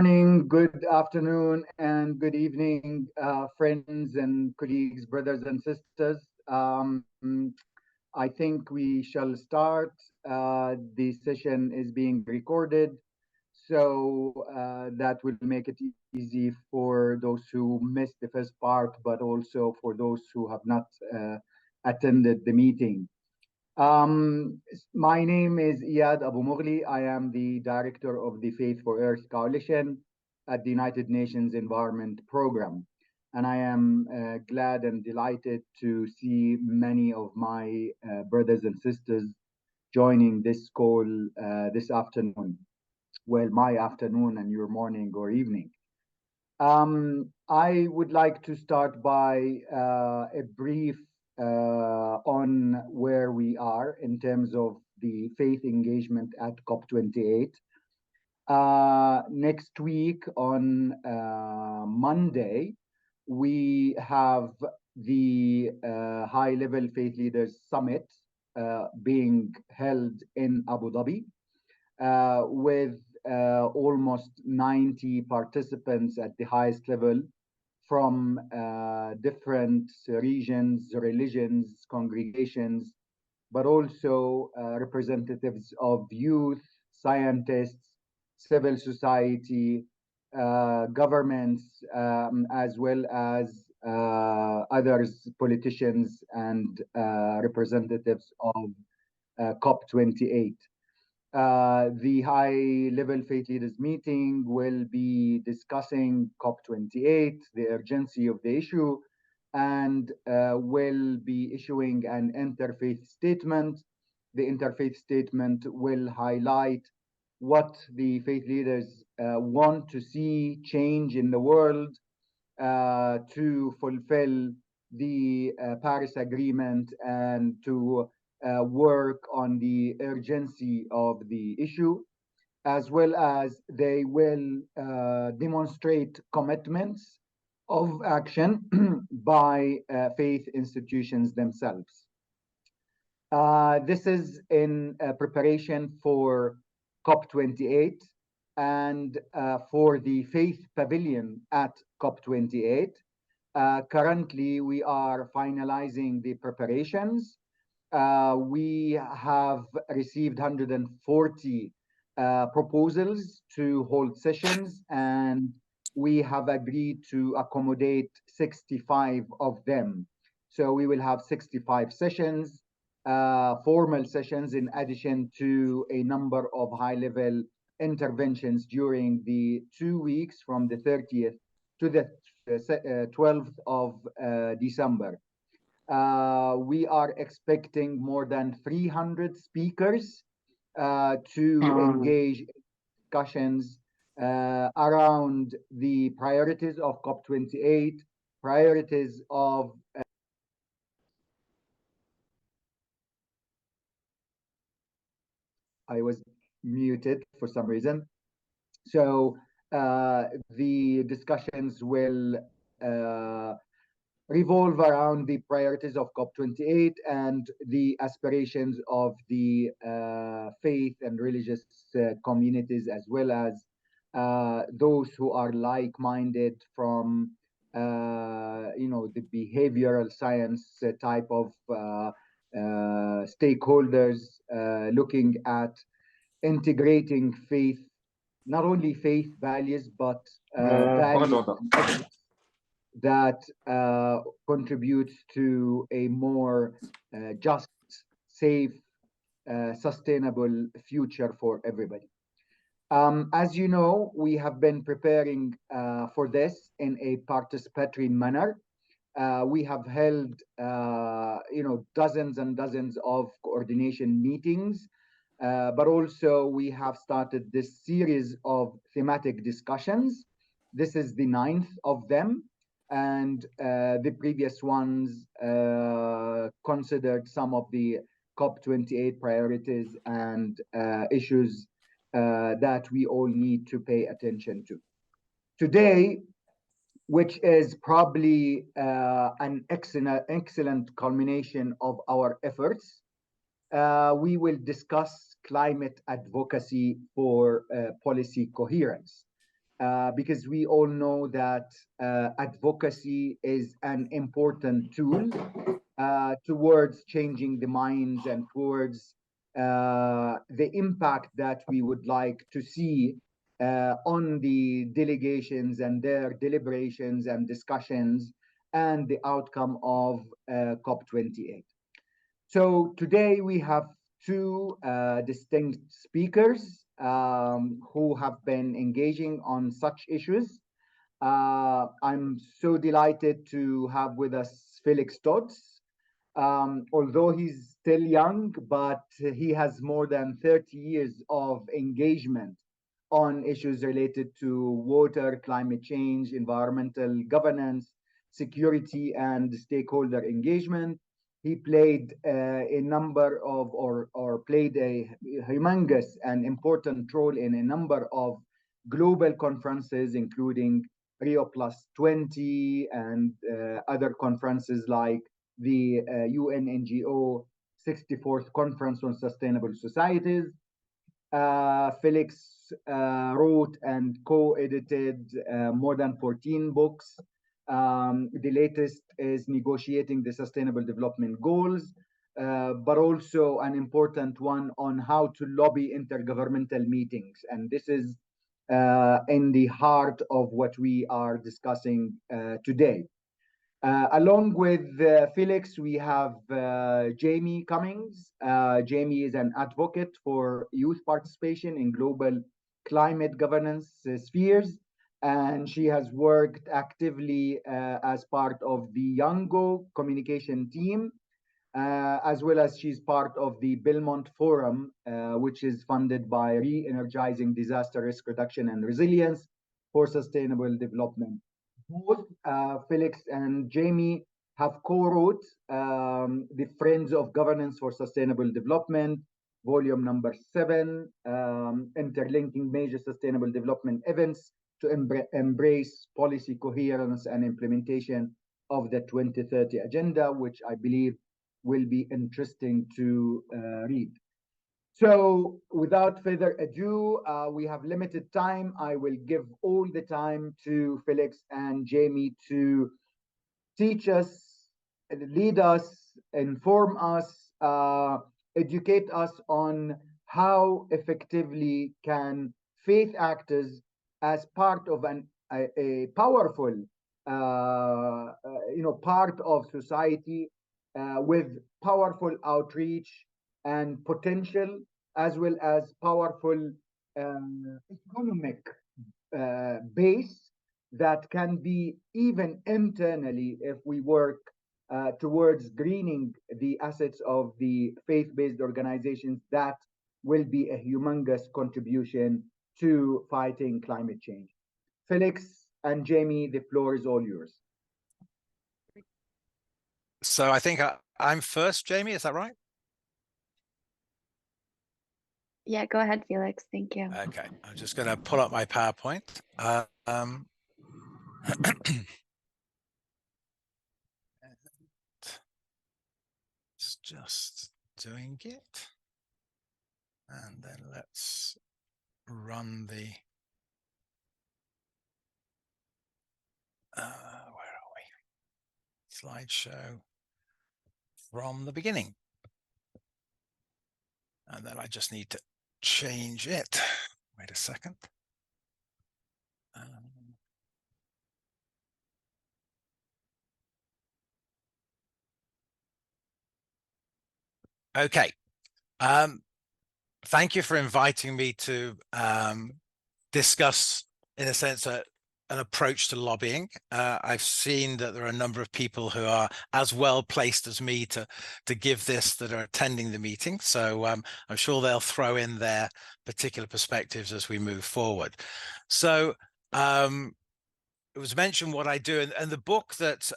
morning, good afternoon, and good evening, friends and colleagues, brothers and sisters. I think we shall start. The session is being recorded, so that will make it easy for those who missed the first part, but also for those who have not attended the meeting. My name is Iyad Abu Moghli. I am the director of the Faith for Earth Coalition at the United Nations Environment Program. And I am glad and delighted to see many of my brothers and sisters joining this call this afternoon. Well, my afternoon and your morning or evening. I would like to start by a brief on where we are in terms of the faith engagement at COP28. Next week on Monday, we have the High-Level Faith Leaders Summit being held in Abu Dhabi with almost 90 participants at the highest level from different regions, religions, congregations, but also representatives of youth, scientists, civil society, governments, as well as others, politicians and representatives of COP28. The high-level faith leaders meeting will be discussing COP28, the urgency of the issue, and will be issuing an interfaith statement. The interfaith statement will highlight what the faith leaders want to see change in the world to fulfill the Paris Agreement and to work on the urgency of the issue, as well as they will demonstrate commitments of action by faith institutions themselves. This is in preparation for COP28 and for the Faith Pavilion at COP28. Currently, we are finalizing the preparations. We have received 140 proposals to hold sessions, and we have agreed to accommodate 65 of them. So we will have 65 sessions, formal sessions, in addition to a number of high-level interventions during the 2 weeks from the 30th to the 12th of December. We are expecting more than 300 speakers to engage in discussions around the priorities of COP28, priorities of I was muted for some reason. So the discussions will revolve around the priorities of COP28 and the aspirations of the faith and religious communities, as well as those who are like-minded from the behavioral science type of stakeholders looking at integrating faith, not only faith values, but values that contributes to a more just, safe, sustainable future for everybody. As you know, we have been preparing for this in a participatory manner. We have held, dozens and dozens of coordination meetings, but also we have started this series of thematic discussions. This is the 9th of them, and the previous ones considered some of the COP28 priorities and issues that we all need to pay attention to. Today, which is probably an excellent culmination of our efforts, we will discuss climate advocacy for policy coherence. because we all know that advocacy is an important tool towards changing the minds and towards the impact that we would like to see on the delegations and their deliberations and discussions and the outcome of COP28. So today we have two distinct speakers who have been engaging on such issues. I'm so delighted to have with us Felix Dodds. Although he's still young, but he has more than 30 years of engagement on issues related to water, climate change, environmental governance, security, and stakeholder engagement. He played a number of, or played a humongous and important role in a number of global conferences, including Rio Plus 20 and other conferences like the UN NGO 64th Conference on Sustainable Societies. Felix wrote and co-edited more than 14 books. The latest is Negotiating the Sustainable Development Goals, but also an important one on how to lobby intergovernmental meetings. And this is in the heart of what we are discussing today. Along with Felix, we have Jamie Cummings. Jamie is an advocate for youth participation in global climate governance spheres, and she has worked actively as part of the Yango communication team, as well as she's part of the Belmont Forum, which is funded by Re-Energizing Disaster Risk Reduction and Resilience for Sustainable Development. Both Felix and Jamie have co-wrote the Friends of Governance for Sustainable Development, volume number 7, interlinking major sustainable development events to embrace policy coherence and implementation of the 2030 agenda, which I believe will be interesting to read. So without further ado, we have limited time. I will give all the time to Felix and Jamie to teach us, lead us, inform us, educate us on how effectively can faith actors as part of a powerful part of society with powerful outreach and potential, as well as powerful economic base that can be even internally, if we work towards greening the assets of the faith-based organizations, that will be a humongous contribution to fighting climate change. Felix and Jamie, the floor is all yours. So I think I'm first, Jamie, is that right? Yeah, go ahead, Felix. Thank you. Okay, I'm just going to pull up my PowerPoint. It's just doing it. And then let's run the, where are we? Slideshow from the beginning. And then I just need to change it. Wait a second. Okay. Thank you for inviting me to discuss, in a sense, an approach to lobbying. I've seen that there are a number of people who are as well placed as me to give this that are attending the meeting. So I'm sure they'll throw in their particular perspectives as we move forward. So it was mentioned what I do, and the book that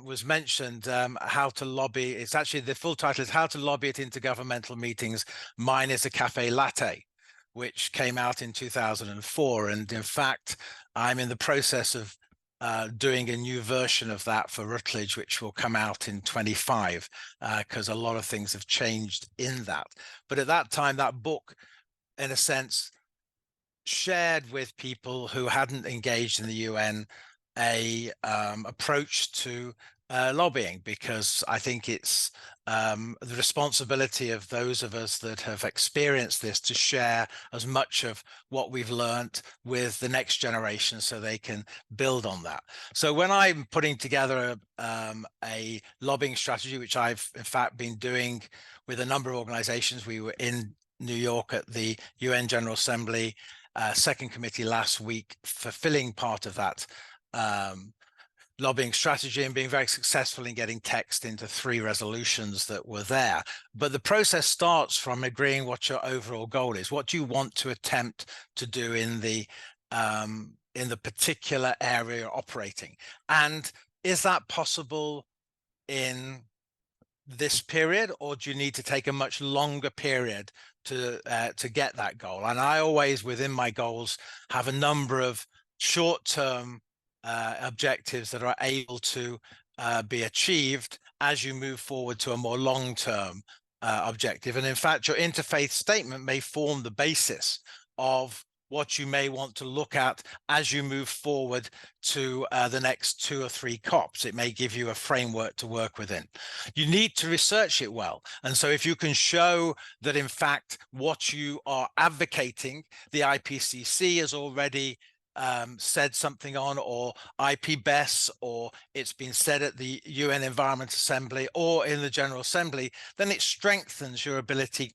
was mentioned, How to Lobby, it's actually, the full title is How to Lobby at Intergovernmental Meetings. Mine is a Cafe Latte, which came out in 2004. And in fact, I'm in the process of doing a new version of that for Routledge, which will come out in 25, because a lot of things have changed in that. But at that time, that book, in a sense, shared with people who hadn't engaged in the UN a approach to lobbying, because I think it's the responsibility of those of us that have experienced this to share as much of what we've learned with the next generation so they can build on that. So when I'm putting together a lobbying strategy, which I've in fact been doing with a number of organizations, we were in New York at the UN General Assembly second committee last week, fulfilling part of that lobbying strategy and being very successful in getting text into 3 resolutions that were there. But the process starts from agreeing what your overall goal is. What do you want to attempt to do in the particular area you're operating? And is that possible in this period, or do you need to take a much longer period to get that goal? And I always, within my goals, have a number of short-term objectives that are able to be achieved as you move forward to a more long-term objective. And in fact, your interfaith statement may form the basis of what you may want to look at as you move forward to the next 2 or 3 COPs. It may give you a framework to work within. You need to research it well. And so if you can show that, in fact, what you are advocating, the IPCC has already said something on, or IPBES, or it's been said at the UN Environment Assembly or in the General Assembly, then it strengthens your ability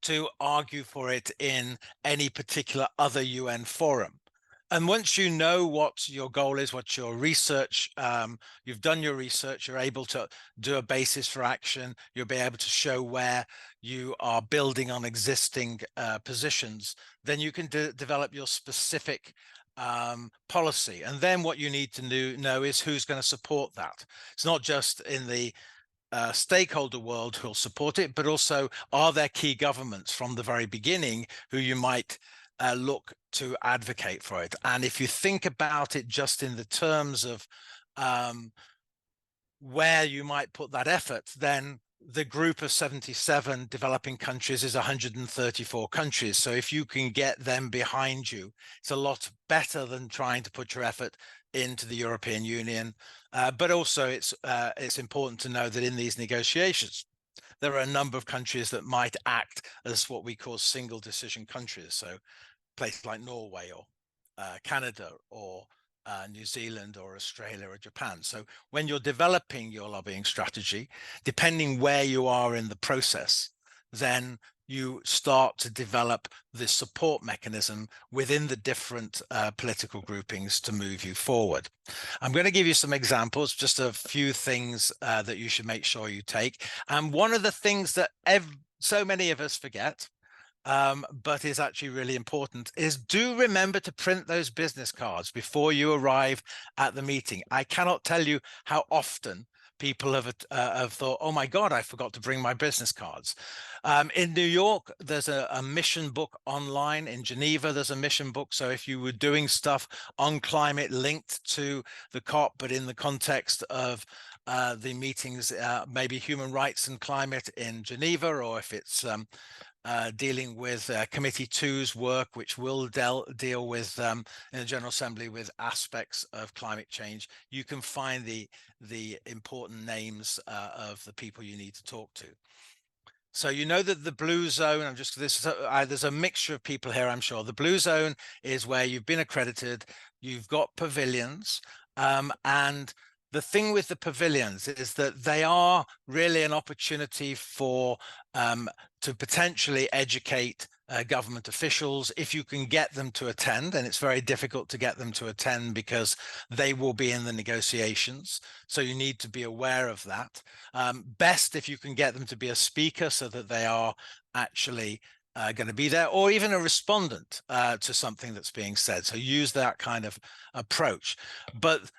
to argue for it in any particular other UN forum. And once you know what your goal is, what your research, you've done your research, you're able to do a basis for action, you'll be able to show where you are building on existing positions, then you can develop your specific policy. And then what you need to know is who's going to support that. It's not just in the stakeholder world who'll support it, but also are there key governments from the very beginning who you might look to advocate for it. And if you think about it just in the terms of where you might put that effort, then the group of 77 developing countries is 134 countries. So if you can get them behind you, it's a lot better than trying to put your effort into the European Union. But also it's important to know that in these negotiations, there are a number of countries that might act as what we call single decision countries. So places like Norway or Canada or New Zealand or Australia or Japan. So when you're developing your lobbying strategy, depending where you are in the process, then you start to develop the support mechanism within the different political groupings to move you forward. I'm going to give you some examples, just a few things that you should make sure you take. And one of the things that so many of us forget, but is actually really important, is do remember to print those business cards before you arrive at the meeting. I cannot tell you how often people have thought, oh my God, I forgot to bring my business cards. In New York, there's a mission book online. In Geneva, there's a mission book. So if you were doing stuff on climate linked to the COP, but in the context of the meetings, maybe human rights and climate in Geneva, or if it's dealing with Committee 2's work, which will deal with in the General Assembly with aspects of climate change, you can find the important names of the people you need to talk to. So you know that the blue zone, there's a mixture of people here, I'm sure. The blue zone is where you've been accredited, you've got pavilions, and the thing with the pavilions is that they are really an opportunity for to potentially educate government officials if you can get them to attend. And it's very difficult to get them to attend because they will be in the negotiations. So you need to be aware of that. Best if you can get them to be a speaker so that they are actually going to be there, or even a respondent to something that's being said. So use that kind of approach. But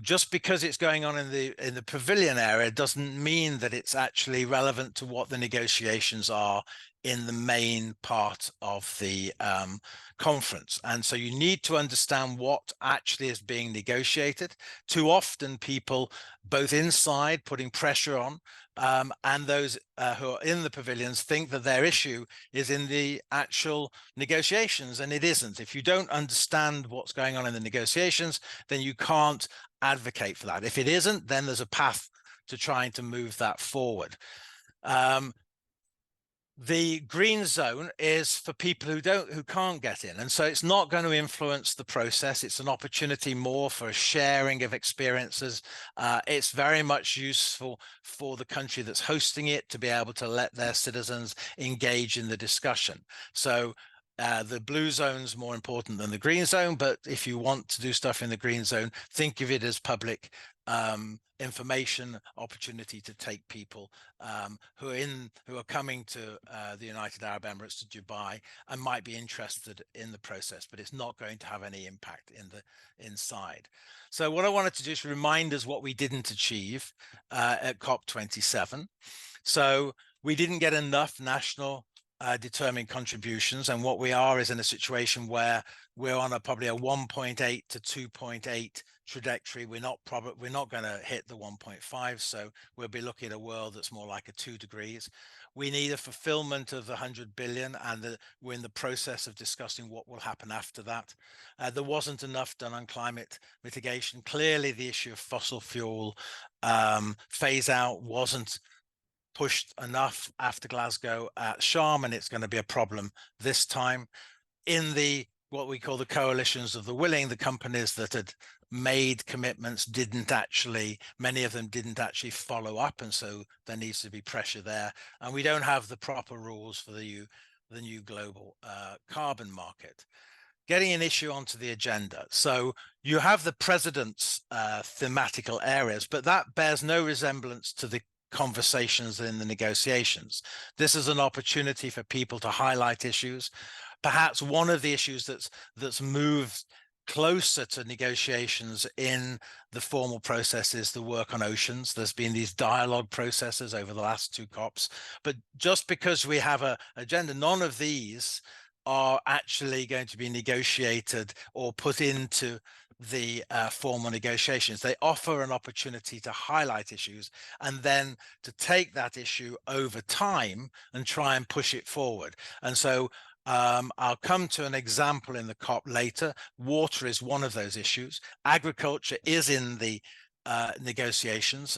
just because it's going on in the pavilion area doesn't mean that it's actually relevant to what the negotiations are in the main part of the conference. And so you need to understand what actually is being negotiated. Too often people, both inside, putting pressure on and those who are in the pavilions think that their issue is in the actual negotiations, and it isn't. If you don't understand what's going on in the negotiations, then you can't advocate for that. If it isn't, then there's a path to trying to move that forward. The green zone is for people who can't get in, and so it's not going to influence the process. It's an opportunity more for a sharing of experiences. It's very much useful for the country that's hosting it to be able to let their citizens engage in the discussion. So the blue zone's more important than the green zone, but if you want to do stuff in the green zone, think of it as public information opportunity to take people who are coming to the United Arab Emirates, to Dubai, and might be interested in the process, but it's not going to have any impact in the inside. So what I wanted to do is remind us what we didn't achieve at COP27. So we didn't get enough national determined contributions, and what we are is in a situation where we're on probably a 1.8 to 2.8 trajectory. We're not going to hit the 1.5, so we'll be looking at a world that's more like a 2 degrees. We need a fulfillment of the 100 billion, and we're in the process of discussing what will happen after that. There wasn't enough done on climate mitigation. Clearly, the issue of fossil fuel phase out wasn't pushed enough after Glasgow at Sharm, and it's going to be a problem this time. In the what we call the coalitions of the willing, the companies that had made commitments many of them didn't actually follow up, and so there needs to be pressure there. And we don't have the proper rules for the new global carbon market. Getting an issue onto the agenda. So you have the president's thematical areas, but that bears no resemblance to the conversations in the negotiations. This is an opportunity for people to highlight issues. Perhaps one of the issues that's moved closer to negotiations in the formal process is the work on oceans. There's been these dialogue processes over the last 2 COPs, but just because we have an agenda, none of these are actually going to be negotiated or put into the formal negotiations. They offer an opportunity to highlight issues and then to take that issue over time and try and push it forward. And so I'll come to an example in the COP later. Water is one of those issues. Agriculture is in the negotiations.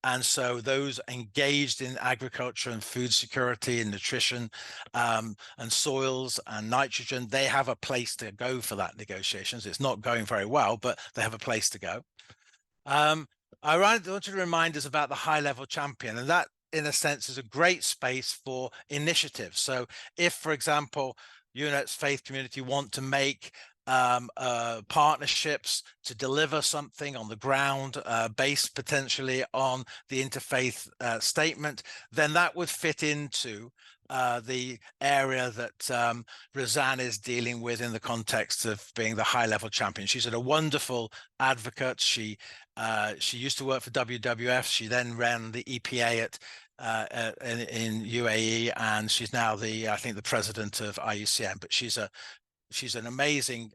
And so those engaged in agriculture and food security and nutrition and soils and nitrogen, they have a place to go for that negotiations. It's not going very well, but they have a place to go. I want to remind us about the high-level champion, and that, in a sense, is a great space for initiatives. So if, for example, UNET's faith community want to make partnerships to deliver something on the ground based potentially on the interfaith statement, then that would fit into the area that Razan is dealing with in the context of being the high-level champion. She's a wonderful advocate. She used to work for WWF. She then ran the EPA in UAE, and she's now I think the president of IUCN. But she's an amazing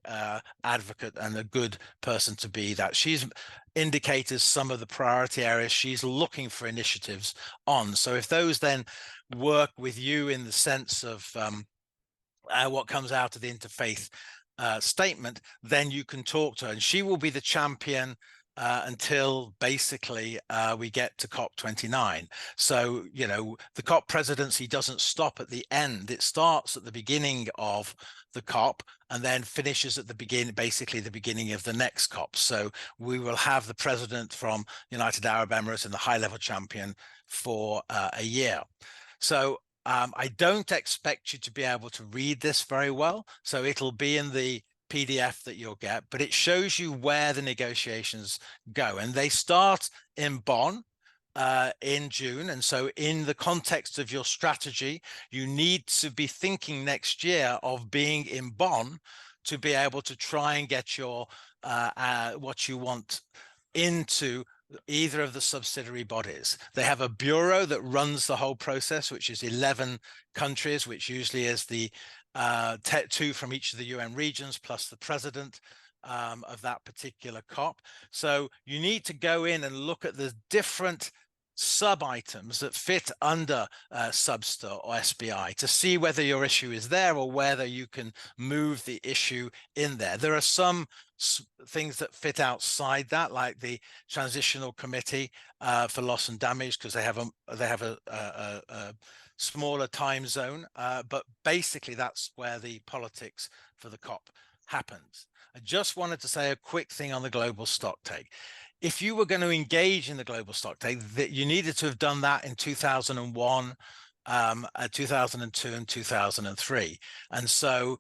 advocate and a good person to be that. She's indicated some of the priority areas she's looking for initiatives on. So if those then work with you in the sense of what comes out of the interfaith statement, then you can talk to her, and she will be the champion until basically we get to COP29. So, you know, the COP presidency doesn't stop at the end. It starts at the beginning of the COP and then finishes at the beginning, basically the beginning of the next COP. So we will have the president from United Arab Emirates and the high-level champion for a year. So I don't expect you to be able to read this very well. So it'll be in the PDF that you'll get, but it shows you where the negotiations go, and they start in Bonn in June. And so in the context of your strategy, you need to be thinking next year of being in Bonn to be able to try and get your what you want into either of the subsidiary bodies. They have a bureau that runs the whole process, which is 11 countries, which usually is the 2 from each of the UN regions plus the president of that particular COP. So you need to go in and look at the different sub-items that fit under Subster or SBI to see whether your issue is there or whether you can move the issue in there. There are some things that fit outside that, like the Transitional Committee for Loss and Damage, because they have a smaller time zone, but basically that's where the politics for the COP happens. I just wanted to say a quick thing on the global stocktake. If you were going to engage in the global stocktake, that you needed to have done that in 2001, 2002 and 2003. And so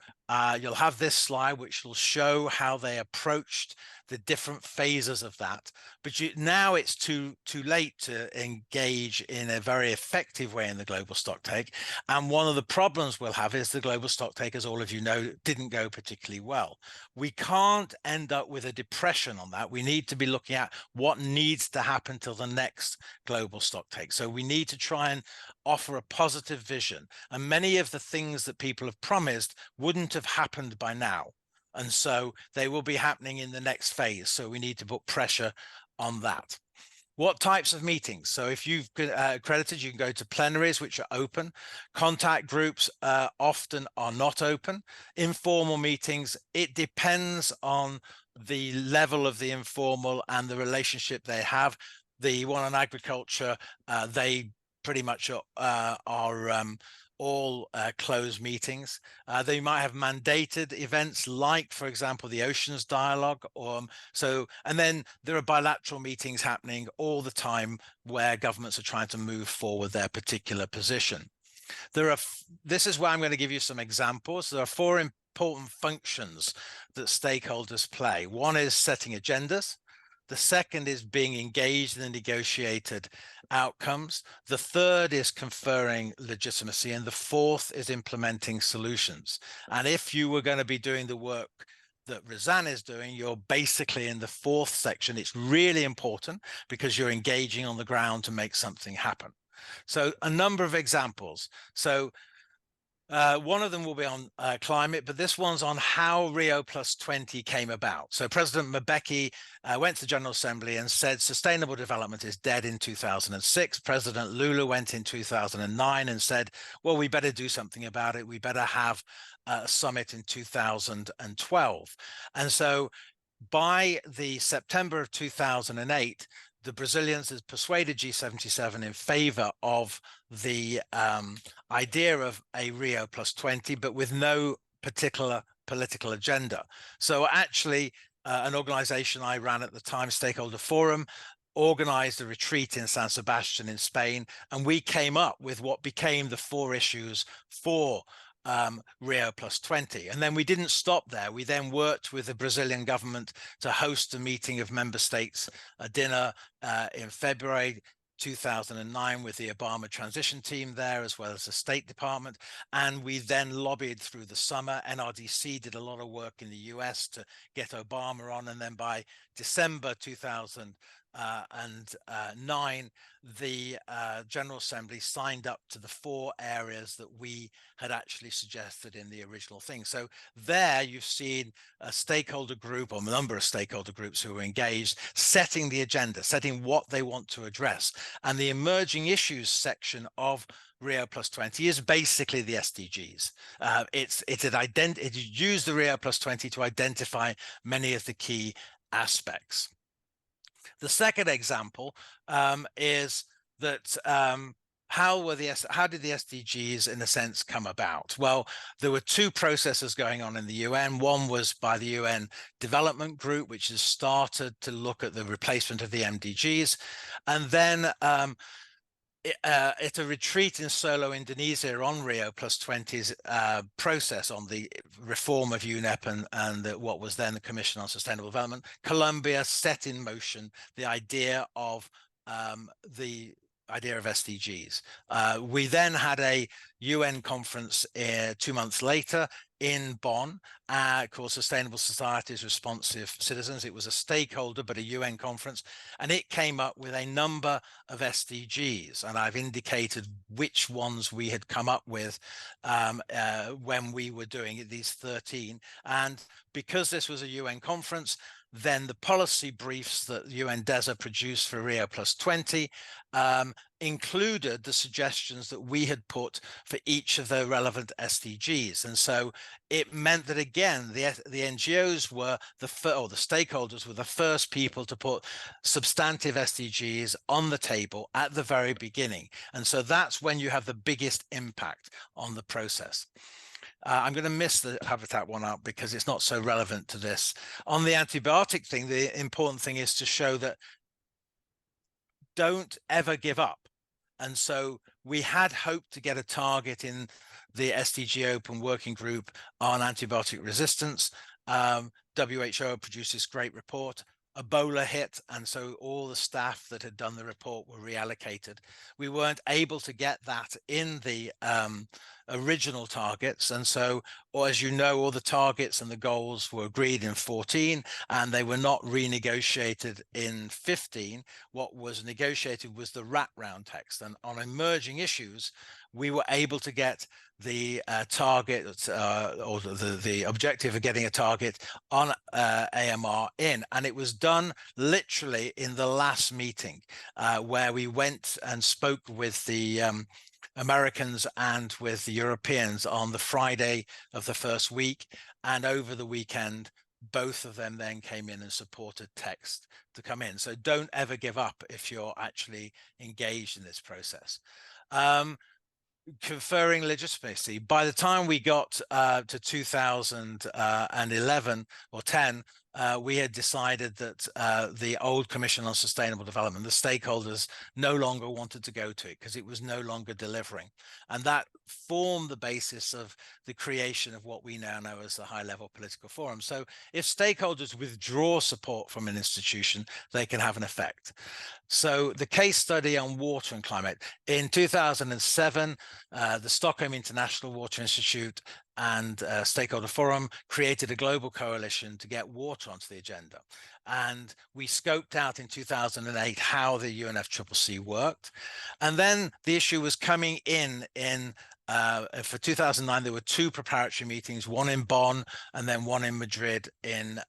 you'll have this slide which will show how they approached the different phases of that. But now it's too late to engage in a very effective way in the global stocktake. And one of the problems we'll have is the global stocktake, as all of you know, didn't go particularly well. We can't end up with a depression on that. We need to be looking at what needs to happen till the next global stocktake. So we need to try and offer a positive vision. And many of the things that people have promised wouldn't have happened by now. And so they will be happening in the next phase. So we need to put pressure on that. What types of meetings? So if you've accredited, you can go to plenaries, which are open. Contact groups often are not open. Informal meetings, it depends on the level of the informal and the relationship they have. The one on agriculture, they pretty much are all closed meetings. They might have mandated events like, for example, the Oceans Dialogue, and then there are bilateral meetings happening all the time where governments are trying to move forward their particular position. This is where I'm going to give you some examples. There are 4 important functions that stakeholders play. One is setting agendas. The second is being engaged in the negotiated outcomes. The third is conferring legitimacy. And the fourth is implementing solutions. And if you were going to be doing the work that Razan is doing, you're basically in the 4th section. It's really important because you're engaging on the ground to make something happen. So a number of examples. So one of them will be on climate, but this one's on how Rio +20 came about. So President Mbeki went to the General Assembly and said sustainable development is dead in 2006. President Lula went in 2009 and said, well, we better do something about it. We better have a summit in 2012. And so by the September of 2008, the Brazilians had persuaded G77 in favor of the idea of a Rio +20, but with no particular political agenda. So actually, an organization I ran at the time, Stakeholder Forum, organized a retreat in San Sebastian in Spain, and we came up with what became the 4 issues for Rio +20. And then we didn't stop there. We then worked with the Brazilian government to host a meeting of member states, a dinner in February 2009 with the Obama transition team there, as well as the State Department. And we then lobbied through the summer. NRDC did a lot of work in the US to get Obama on. And then by December 2009, the General Assembly signed up to the 4 areas that we had actually suggested in the original thing. So there you've seen a stakeholder group, or a number of stakeholder groups who were engaged, setting the agenda, setting what they want to address. And the emerging issues section of Rio +20 is basically the SDGs. It used the Rio +20 to identify many of the key aspects. The second example is that how did the SDGs, in a sense, come about? Well, there were 2 processes going on in the UN. One was by the UN Development Group, which has started to look at the replacement of the MDGs. And then at a retreat in Solo, Indonesia, on Rio +20's process on the reform of UNEP and what was then the Commission on Sustainable Development, Colombia set in motion the idea of SDGs. We then had a UN conference 2 months later in Bonn called Sustainable Societies, Responsive Citizens. It was a stakeholder, but a UN conference, and it came up with a number of SDGs. And I've indicated which ones we had come up with when we were doing it, these 13. And because this was a UN conference, then the policy briefs that UN DESA produced for Rio +20 included the suggestions that we had put for each of the relevant SDGs. And so it meant that, again, the NGOs were the stakeholders were the first people to put substantive SDGs on the table at the very beginning. And so that's when you have the biggest impact on the process. I'm going to miss the habitat one out because it's not so relevant to this. On the antibiotic thing, the important thing is to show that don't ever give up. And so we had hoped to get a target in the SDG Open Working Group on antibiotic resistance. WHO produced this great report. Ebola hit, and so all the staff that had done the report were reallocated. We weren't able to get that in the original targets, and so, or as you know, all the targets and the goals were agreed in 14, and they were not renegotiated in 15. What was negotiated was the wrap round text, and on emerging issues, we were able to get the target or the objective of getting a target on AMR in, and it was done literally in the last meeting where we went and spoke with the Americans and with the Europeans on the Friday of the first week, and over the weekend both of them then came in and supported text to come in. So don't ever give up if you're actually engaged in this process. Conferring legitimacy. By the time we got to 2011 or 10, we had decided that the old Commission on Sustainable Development, the stakeholders no longer wanted to go to it because it was no longer delivering. And that formed the basis of the creation of what we now know as the High-Level Political Forum. So if stakeholders withdraw support from an institution, they can have an effect. So the case study on water and climate. In 2007, the Stockholm International Water Institute and Stakeholder Forum created a global coalition to get water onto the agenda. And we scoped out in 2008 how the UNFCCC worked. And then the issue was coming in for 2009, there were 2 preparatory meetings, one in Bonn and then one in Madrid in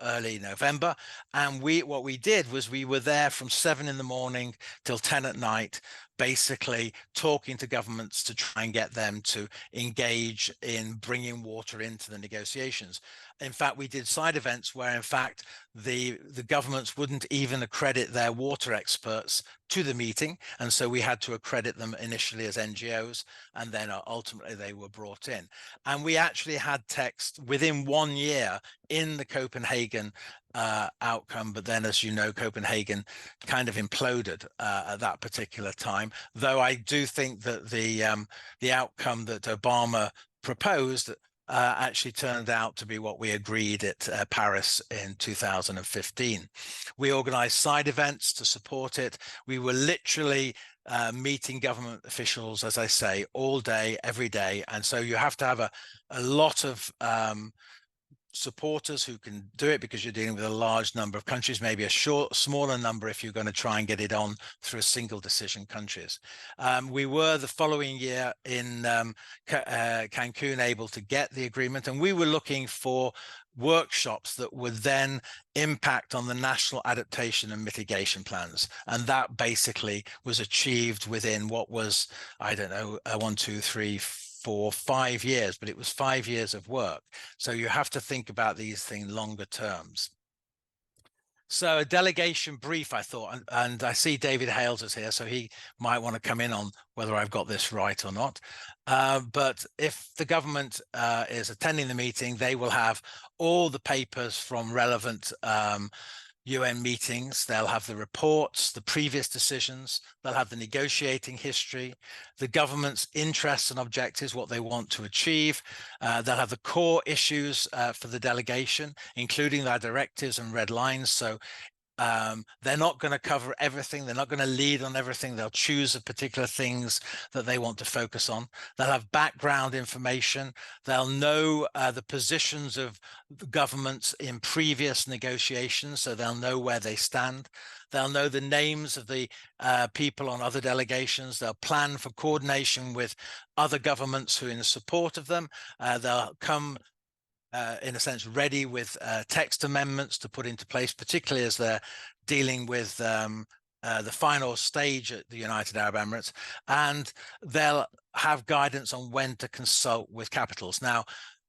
early November. And what we did was we were there from 7 in the morning till 10 at night, basically talking to governments to try and get them to engage in bringing water into the negotiations. In fact, we did side events where, in fact, the governments wouldn't even accredit their water experts to the meeting. And so we had to accredit them initially as NGOs, and then ultimately they were brought in. And we actually had text within 1 year in the Copenhagen outcome. But then, as you know, Copenhagen kind of imploded at that particular time, though I do think that the outcome that Obama proposed actually turned out to be what we agreed at Paris in 2015. We organized side events to support it. We were literally meeting government officials, as I say, all day, every day. And so you have to have a lot of supporters who can do it because you're dealing with a large number of countries, maybe a smaller number if you're going to try and get it on through a single decision countries. We were the following year in Cancun able to get the agreement, and we were looking for workshops that would then impact on the national adaptation and mitigation plans. And that basically was achieved within what was, I don't know, 1, 2, 3, 4, 5 years, but it was 5 years of work. So you have to think about these things longer terms. So a delegation brief, I thought, and I see David Hales is here, so he might want to come in on whether I've got this right or not. But if the government is attending the meeting, they will have all the papers from relevant UN meetings. They'll have the reports, the previous decisions, they'll have the negotiating history, the government's interests and objectives, what they want to achieve. They'll have the core issues for the delegation, including their directives and red lines. So they're not going to cover everything. They're not going to lead on everything. They'll choose the particular things that they want to focus on. They'll have background information. They'll know the positions of the governments in previous negotiations, so they'll know where they stand. They'll know the names of the people on other delegations. They'll plan for coordination with other governments who are in support of them. They'll come in a sense, ready with text amendments to put into place, particularly as they're dealing with the final stage at the United Arab Emirates, and they'll have guidance on when to consult with capitals. Now,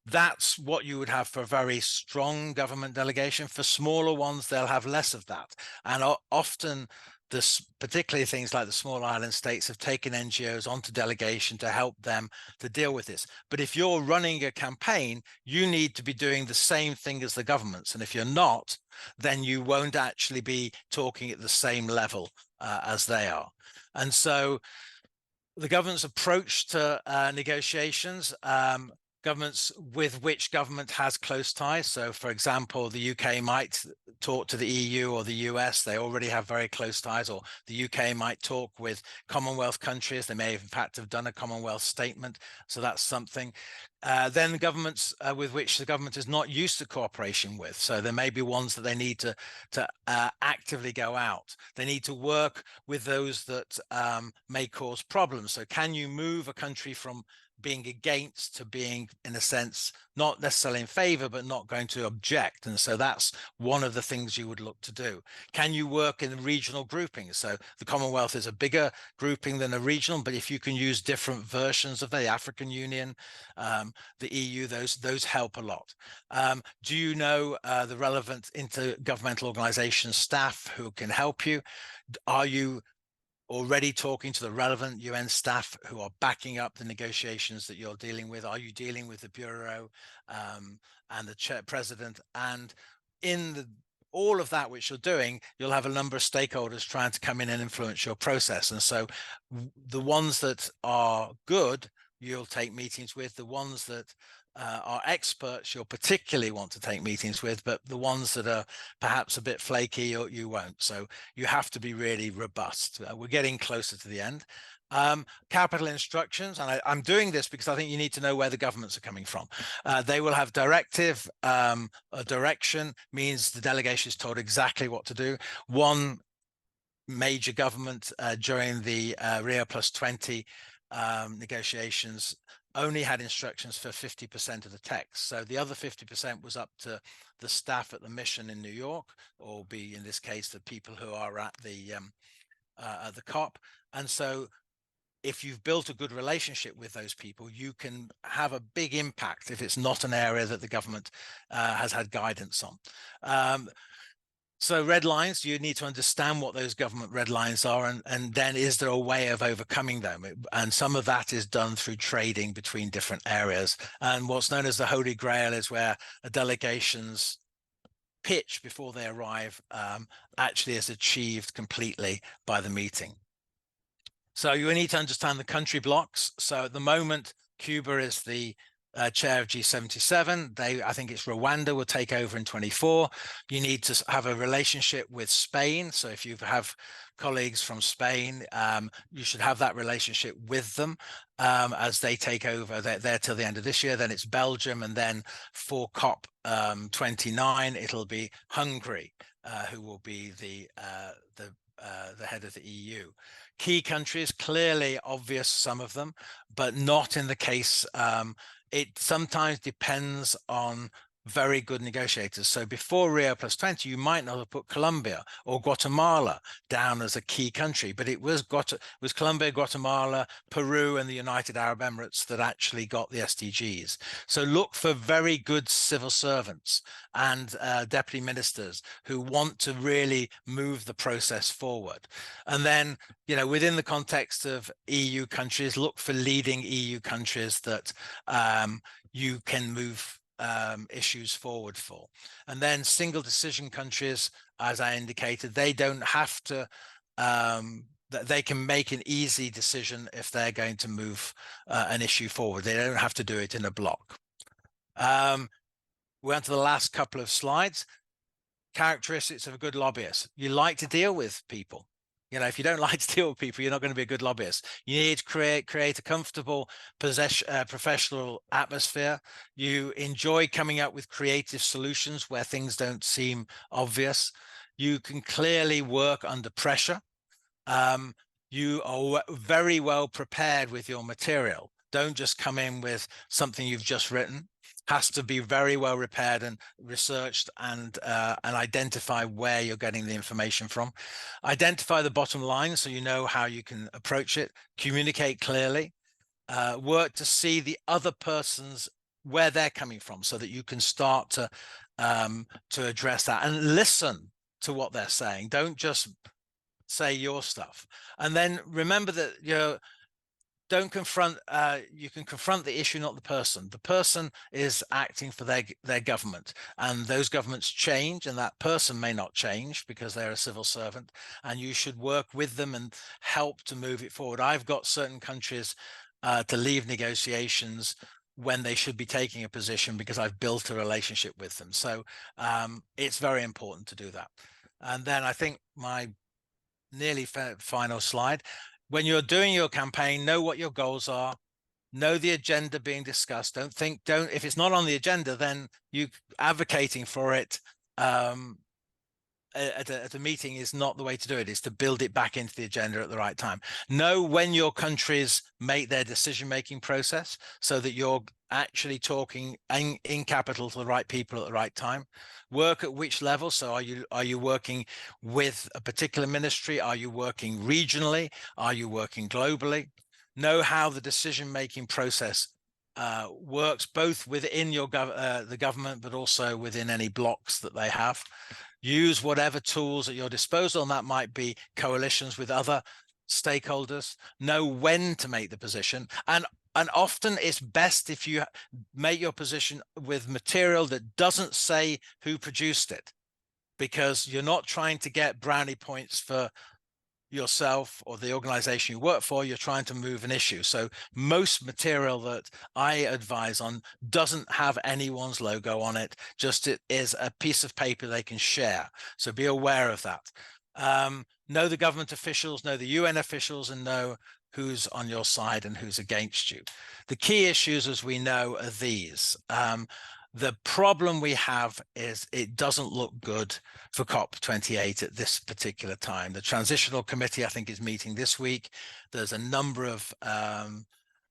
that's what you would have for a very strong government delegation. For smaller ones, they'll have less of that. And often, particularly things like the small island states have taken NGOs onto delegation to help them to deal with this. But if you're running a campaign, you need to be doing the same thing as the governments. And if you're not, then you won't actually be talking at the same level as they are. And so the government's approach to negotiations, governments with which government has close ties. So, for example, the UK might talk to the EU or the US. They already have very close ties. Or the UK might talk with Commonwealth countries. They may have, in fact, have done a Commonwealth statement. So that's something. Then the governments with which the government is not used to cooperation with. So there may be ones that they need to actively go out. They need to work with those that may cause problems. So can you move a country from being against to being, in a sense, not necessarily in favor, but not going to object? And so that's one of the things you would look to do. Can you work in regional groupings? So the Commonwealth is a bigger grouping than a regional, but if you can use different versions of the African Union, the EU, those help a lot. Do you know the relevant intergovernmental organization staff who can help you? Are you already talking to the relevant UN staff who are backing up the negotiations that you're dealing with? Are you dealing with the Bureau and the president? And in all of that which you're doing, you'll have a number of stakeholders trying to come in and influence your process. And so the ones that are good, you'll take meetings with. The ones that are experts, you'll particularly want to take meetings with, but the ones that are perhaps a bit flaky, you won't. So you have to be really robust. We're getting closer to the end. Capital instructions, and I'm doing this because I think you need to know where the governments are coming from. They will have directive. A direction means the delegation is told exactly what to do. One major government during the Rio +20 negotiations only had instructions for 50% of the text. So the other 50% was up to the staff at the mission in New York, or in this case, the people who are at the COP. And so if you've built a good relationship with those people, you can have a big impact if it's not an area that the government has had guidance on. So red lines, you need to understand what those government red lines are, and then is there a way of overcoming them? And some of that is done through trading between different areas. And what's known as the Holy Grail is where a delegation's pitch before they arrive actually is achieved completely by the meeting. So you need to understand the country blocks. So at the moment, Cuba is the chair of G77. I think it's Rwanda will take over in 24. You need to have a relationship with Spain. So if you have colleagues from Spain, you should have that relationship with them as they take over. They're there till the end of this year. Then it's Belgium, and then for COP 29, it'll be Hungary who will be the head of the EU. Key countries, clearly obvious, some of them, but not in the case. It sometimes depends on very good negotiators. So before Rio +20, you might not have put Colombia or Guatemala down as a key country, but it was Colombia, Guatemala, Peru, and the United Arab Emirates that actually got the SDGs. So look for very good civil servants and deputy ministers who want to really move the process forward. And then, within the context of EU countries, look for leading EU countries that you can move issues forward for. And then single decision countries, as I indicated, they don't have to, they can make an easy decision if they're going to move an issue forward. They don't have to do it in a block. We're on to the last couple of slides. Characteristics of a good lobbyist. You like to deal with people. If you don't like to deal with people, you're not going to be a good lobbyist. You need to create a comfortable professional atmosphere. You enjoy coming up with creative solutions where things don't seem obvious. You can clearly work under pressure. You are very well prepared with your material. Don't just come in with something you've just written. Has to be very well prepared and researched, and identify where you're getting the information from. Identify the bottom line so you know how you can approach it. Communicate clearly. Work to see the other person's where they're coming from so that you can start to address that, and listen to what they're saying. Don't just say your stuff. And then remember that don't confront, you can confront the issue, not the person. The person is acting for their government, and those governments change, and that person may not change because they're a civil servant, and you should work with them and help to move it forward. I've got certain countries to leave negotiations when they should be taking a position because I've built a relationship with them. So it's very important to do that. And then I think my nearly final slide, when you're doing your campaign, know what your goals are, know the agenda being discussed. If it's not on the agenda, then you advocating for it at a meeting is not the way to do it. Is to build it back into the agenda at the right time. Know when your countries make their decision-making process so that you're actually talking in capital to the right people at the right time. Work at which level? So are you working with a particular ministry? Are you working regionally? Are you working globally? Know how the decision-making process works both within the government, but also within any blocks that they have. Use whatever tools at your disposal, and that might be coalitions with other stakeholders. Know when to make the position, and often it's best if you make your position with material that doesn't say who produced it, because you're not trying to get brownie points for yourself or the organization you work for. You're trying to move an issue. So most material that I advise on doesn't have anyone's logo on it, just it is a piece of paper they can share. So be aware of that. Know the government officials, know the UN officials, and know who's on your side and who's against you. The key issues, as we know, are these. The problem we have is it doesn't look good for COP28 at this particular time. The Transitional Committee, I think, is meeting this week. There's a number of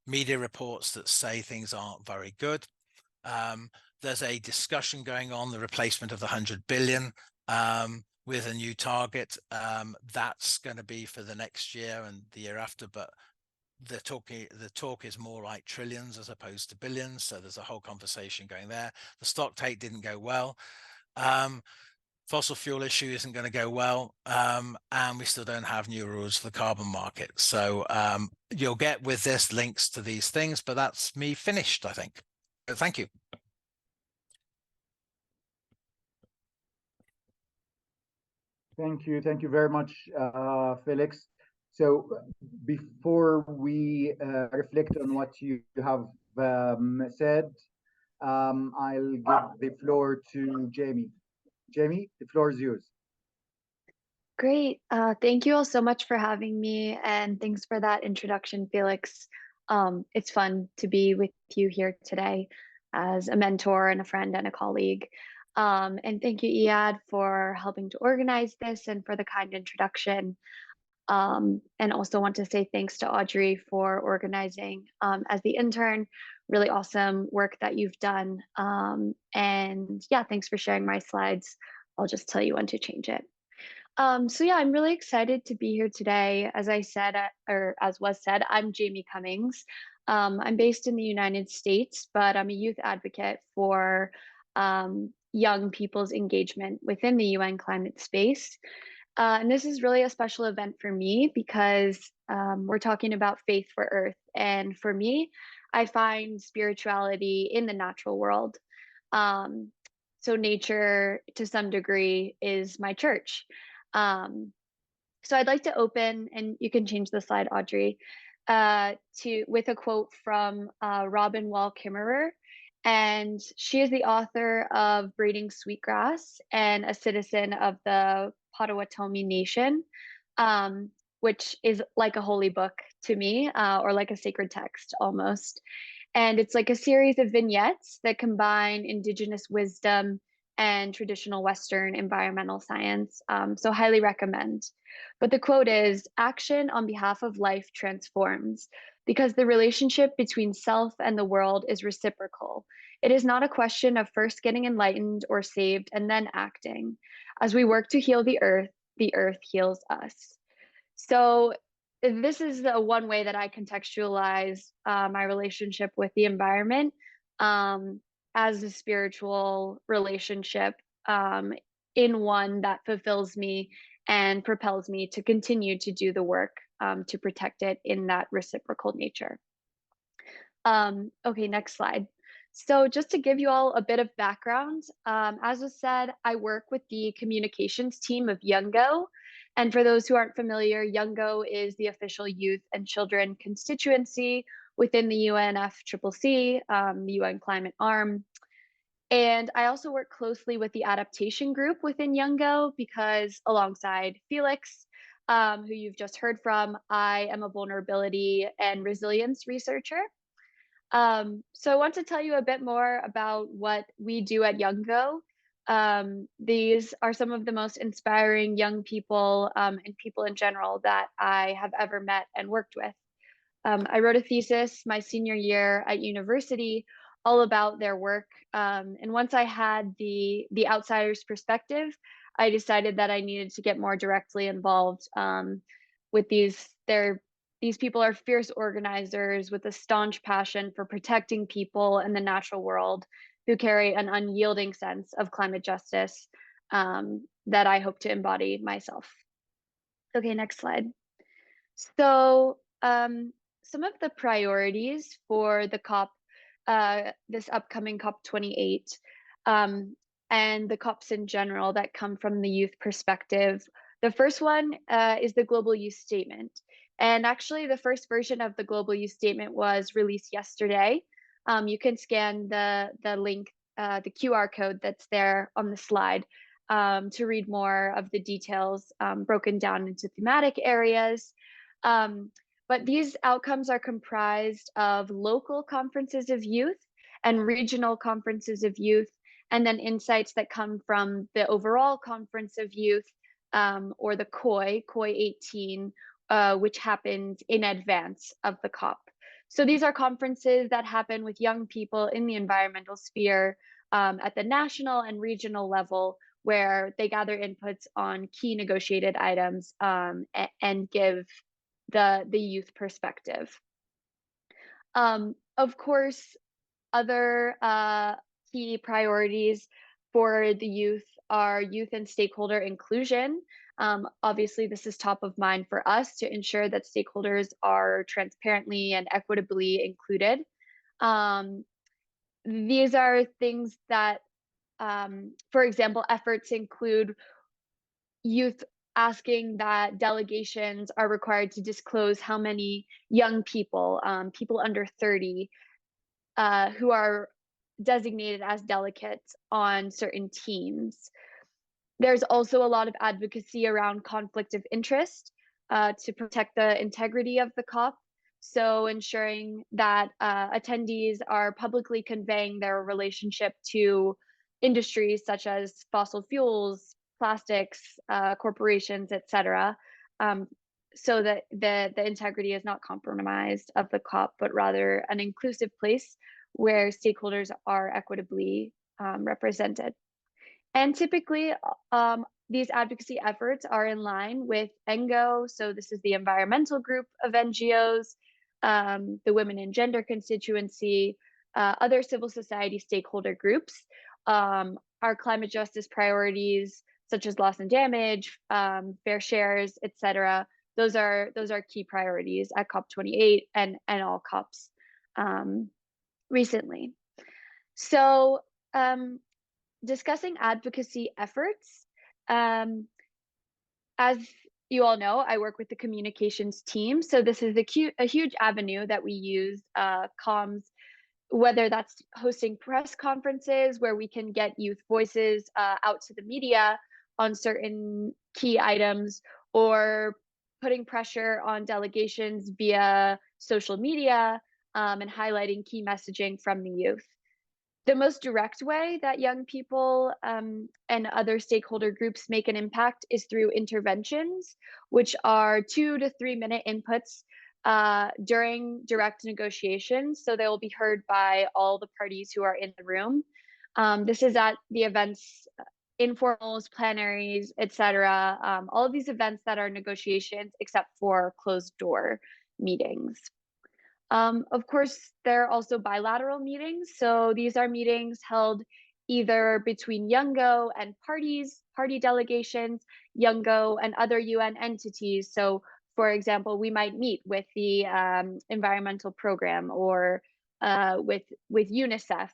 media reports that say things aren't very good. There's a discussion going on, the replacement of the 100 billion with a new target. That's going to be for the next year and the year after, but the talk is more like trillions as opposed to billions. So there's a whole conversation going there. The stock take didn't go well. Fossil fuel issue isn't going to go well. And we still don't have new rules for the carbon market. So you'll get with this links to these things, but that's me finished, I think. Thank you. Thank you. Thank you very much, Felix. So before we reflect on what you have said, I'll give the floor to Jamie. Jamie, the floor is yours. Great. Thank you all so much for having me, and thanks for that introduction, Felix. It's fun to be with you here today as a mentor and a friend and a colleague. And thank you, Iyad, for helping to organize this and for the kind introduction. And also want to say thanks to Audrey for organizing as the intern. Really awesome work that you've done. And yeah, thanks for sharing my slides. I'll just tell you when to change it. So yeah, I'm really excited to be here today. As I said, or as was said, I'm Jamie Cummings. I'm based in the United States, but I'm a youth advocate for young people's engagement within the UN climate space. And this is really a special event for me because we're talking about faith for Earth. And for me, I find spirituality in the natural world. So nature, to some degree, is my church. So I'd like to open, and you can change the slide, Audrey, with a quote from Robin Wall Kimmerer. And she is the author of Braiding Sweetgrass and a citizen of the Potawatomi Nation, which is like a holy book to me, or like a sacred text almost. And it's like a series of vignettes that combine indigenous wisdom and traditional Western environmental science. So highly recommend. But the quote is, "Action on behalf of life transforms. because the relationship between self and the world is reciprocal. It is not a question of first getting enlightened or saved and then acting. As we work to heal the earth heals us. So this is the one way that I contextualize my relationship with the environment as a spiritual relationship, in one that fulfills me and propels me to continue to do the work to protect it in that reciprocal nature. Okay, next slide. So just to give you all a bit of background, as was said, I work with the communications team of Youngo. And for those who aren't familiar, Youngo is the official youth and children constituency within the UNFCCC, the UN climate arm. And I also work closely with the adaptation group within Youngo because alongside Felix, who you've just heard from, I am a vulnerability and resilience researcher. So I want to tell you a bit more about what we do at Youngo. These are some of the most inspiring young people and people in general that I have ever met and worked with. I wrote a thesis my senior year at university all about their work. And once I had the outsider's perspective, I decided that I needed to get more directly involved with these. These people are fierce organizers with a staunch passion for protecting people and the natural world who carry an unyielding sense of climate justice that I hope to embody myself. Okay, next slide. So some of the priorities for the COP, this upcoming COP28, and the COPs in general that come from the youth perspective. The first one is the Global Youth Statement. And actually, the first version of the Global Youth Statement was released yesterday. You can scan the link, the QR code that's there on the slide to read more of the details broken down into thematic areas. But these outcomes are comprised of local conferences of youth and regional conferences of youth, and then insights that come from the overall conference of youth, or the COI 18, which happens in advance of the COP. So these are conferences that happen with young people in the environmental sphere at the national and regional level, where they gather inputs on key negotiated items and give the youth perspective. Of course, other key priorities for the youth are youth and stakeholder inclusion. Obviously, this is top of mind for us to ensure that stakeholders are transparently and equitably included. These are things that, for example, efforts include youth asking that delegations are required to disclose how many young people, people under 30, who are designated as delegates on certain teams. There's also a lot of advocacy around conflict of interest to protect the integrity of the COP. So ensuring that attendees are publicly conveying their relationship to industries such as fossil fuels, plastics, corporations, etc., so that the integrity is not compromised of the COP, but rather an inclusive place where stakeholders are equitably represented. And typically, these advocacy efforts are in line with ENGO, so this is the environmental group of NGOs, the Women and Gender constituency, other civil society stakeholder groups. Our climate justice priorities, such as loss and damage, fair shares, etc. Those are key priorities at COP28 and all COPs recently. So discussing advocacy efforts, as you all know, I work with the communications team. So this is a huge avenue that we use, comms, whether that's hosting press conferences where we can get youth voices out to the media on certain key items, or putting pressure on delegations via social media and highlighting key messaging from the youth. The most direct way that young people and other stakeholder groups make an impact is through interventions, which are 2 to 3 minute inputs during direct negotiations. So they will be heard by all the parties who are in the room. This is at the events, informals, plenaries, etc. All of these events that are negotiations except for closed door meetings. Of course, there are also bilateral meetings. So these are meetings held either between Youngo and party delegations, Youngo and other UN entities. So for example, we might meet with the environmental program or with UNICEF.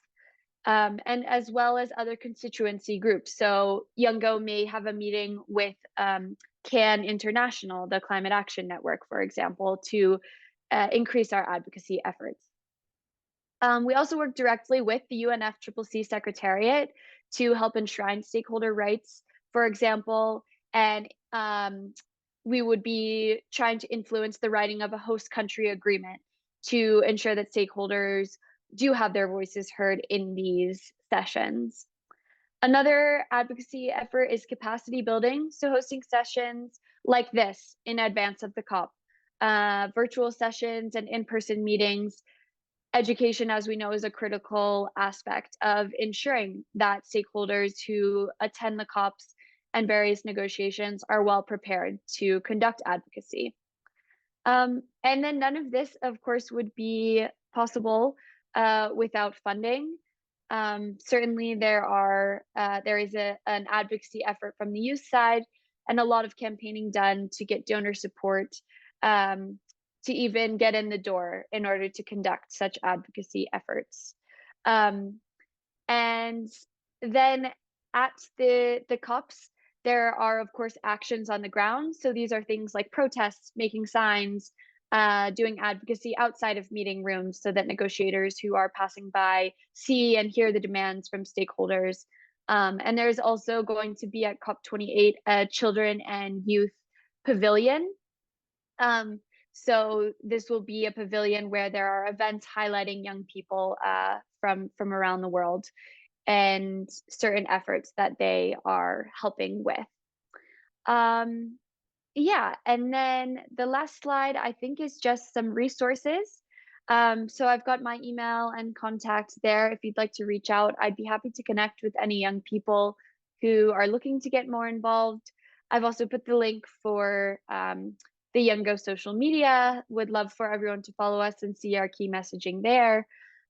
And as well as other constituency groups. So Youngo may have a meeting with CAN International, the Climate Action Network, for example, to increase our advocacy efforts. We also work directly with the UNFCCC Secretariat to help enshrine stakeholder rights, for example, and we would be trying to influence the writing of a host country agreement to ensure that stakeholders do have their voices heard in these sessions. Another advocacy effort is capacity building, so hosting sessions like this in advance of the COP, virtual sessions and in-person meetings. Education, as we know, is a critical aspect of ensuring that stakeholders who attend the COPs and various negotiations are well prepared to conduct advocacy. And then none of this, of course, would be possible without funding. Certainly there is an advocacy effort from the youth side and a lot of campaigning done to get donor support to even get in the door in order to conduct such advocacy efforts. And then at the COPs, there are, of course, actions on the ground. So these are things like protests, making signs, doing advocacy outside of meeting rooms so that negotiators who are passing by see and hear the demands from stakeholders. And there's also going to be at COP28 a children and youth pavilion. So this will be a pavilion where there are events highlighting young people from around the world and certain efforts that they are helping with. Yeah, and then the last slide, I think, is just some resources. So I've got my email and contact there. If you'd like to reach out, I'd be happy to connect with any young people who are looking to get more involved. I've also put the link for the Youngo social media. Would love for everyone to follow us and see our key messaging there.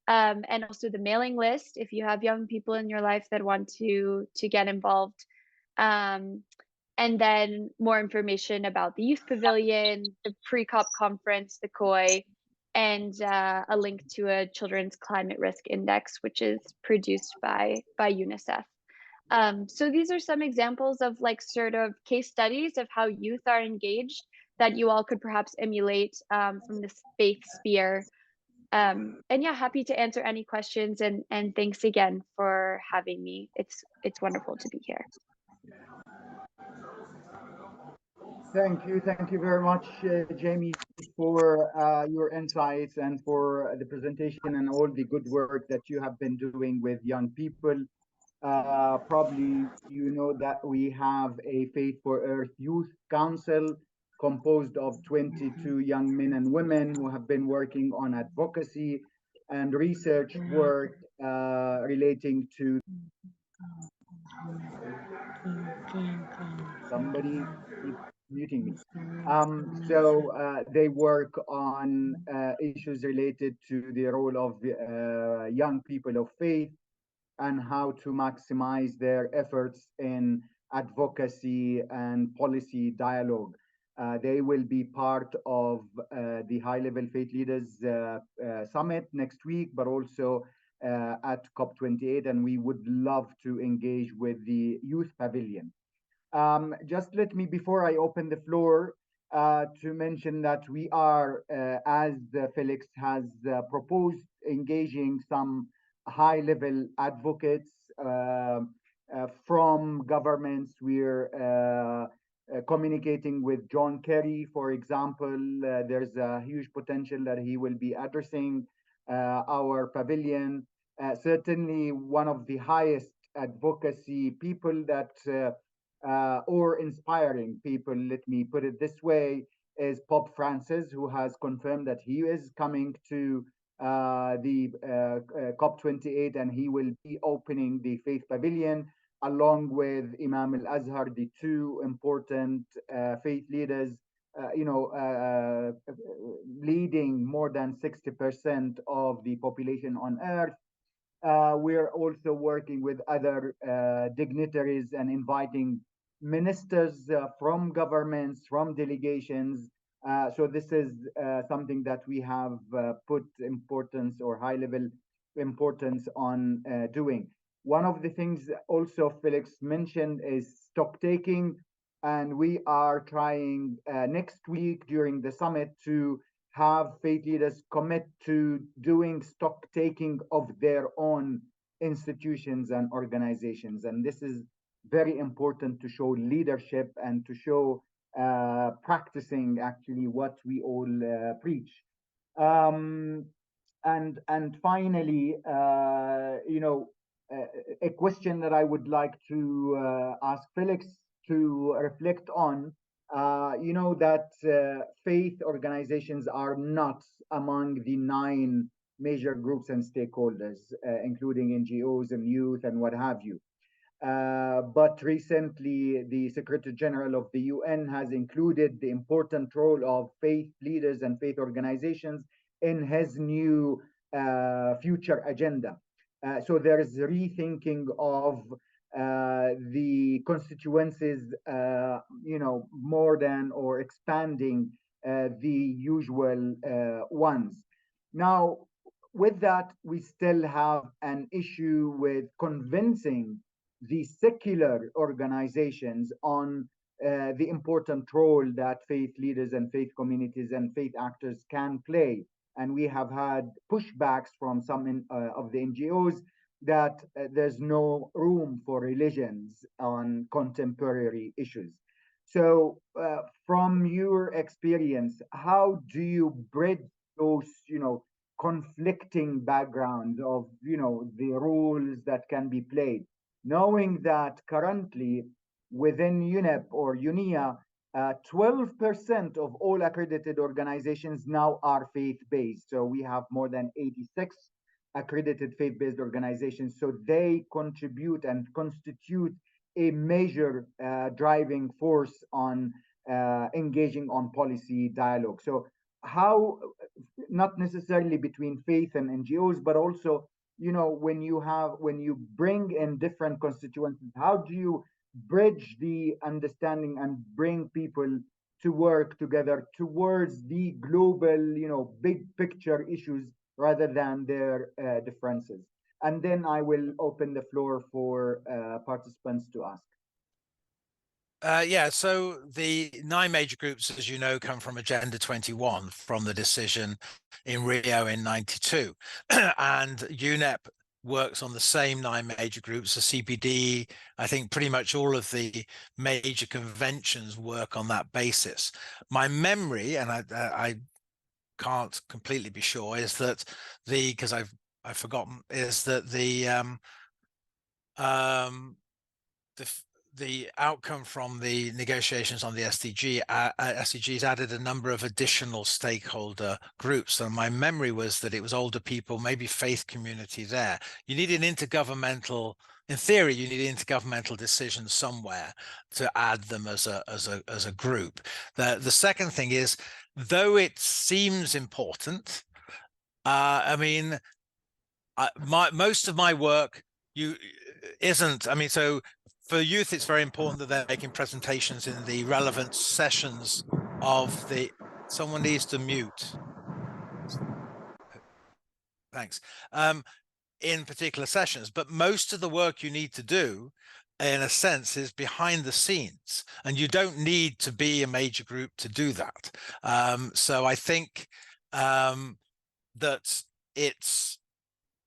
And also the mailing list, if you have young people in your life that want to get involved. And then more information about the Youth Pavilion, the pre-COP conference, the COI, and a link to a Children's Climate Risk Index, which is produced by UNICEF. So these are some examples of like sort of case studies of how youth are engaged that you all could perhaps emulate from the faith sphere. And yeah, happy to answer any questions, and thanks again for having me. It's wonderful to be here. Thank you very much, Jamie, for your insights and for the presentation and all the good work that you have been doing with young people. Probably you know that we have a Faith for Earth Youth Council composed of 22 young men and women who have been working on advocacy and research work relating to somebody muting me. So they work on issues related to the role of young people of faith and how to maximize their efforts in advocacy and policy dialogue. They will be part of the high-level faith leaders summit next week, but also at COP28, and we would love to engage with the youth pavilion. Just let me, before I open the floor, to mention that we are, as Felix has proposed, engaging some high-level advocates from governments. We're communicating with John Kerry, for example. There's a huge potential that he will be addressing our pavilion. Certainly one of the highest advocacy people that or inspiring people, let me put it this way, is Pope Francis, who has confirmed that he is coming to the COP28, and he will be opening the Faith Pavilion along with Imam al-Azhar, the two important faith leaders, leading more than 60% of the population on earth. We're also working with other dignitaries and inviting ministers from governments, from delegations. So this is something that we have put importance or high level importance on doing. One of the things also Felix mentioned is stock taking, and we are trying next week during the summit to have faith leaders commit to doing stock taking of their own institutions and organizations. And this is very important to show leadership and to show practicing actually what we all preach. And finally, a question that I would like to ask Felix to reflect on. That faith organizations are not among the 9 major groups and stakeholders, including NGOs and youth and what have you. But recently, the Secretary General of the UN has included the important role of faith leaders and faith organizations in his new future agenda. So there is rethinking of the constituencies, more than or expanding the usual ones. Now, with that, we still have an issue with convincing the secular organizations on the important role that faith leaders and faith communities and faith actors can play. And we have had pushbacks from some of the NGOs that there's no room for religions on contemporary issues. So from your experience, how do you bridge those, conflicting backgrounds of, the roles that can be played, knowing that currently within UNEP or UNIA, 12% of all accredited organizations now are faith-based. So we have more than 86 accredited faith-based organizations. So they contribute and constitute a major driving force on engaging on policy dialogue. So how, not necessarily between faith and NGOs, but also, when you bring in different constituencies, how do you bridge the understanding and bring people to work together towards the global, big picture issues rather than their differences? And then I will open the floor for participants to ask. So the 9 major groups, as you know, come from Agenda 21, from the decision in Rio in '92. And UNEP works on the same 9 major groups. The CPD, I think pretty much all of the major conventions work on that basis. My memory, and I can't completely be sure, is that because I've forgotten, is that the outcome from the negotiations on the SDGs added a number of additional stakeholder groups. And my memory was that it was older people, maybe faith community there. You need an intergovernmental, in theory, you need intergovernmental decisions somewhere to add them as a group. The second thing is, though it seems important, most of my work isn't. So for youth, it's very important that they're making presentations in the relevant sessions of the. Someone needs to mute. Thanks. In particular sessions, but most of the work you need to do, in a sense, is behind the scenes, and you don't need to be a major group to do that. So I think that it's,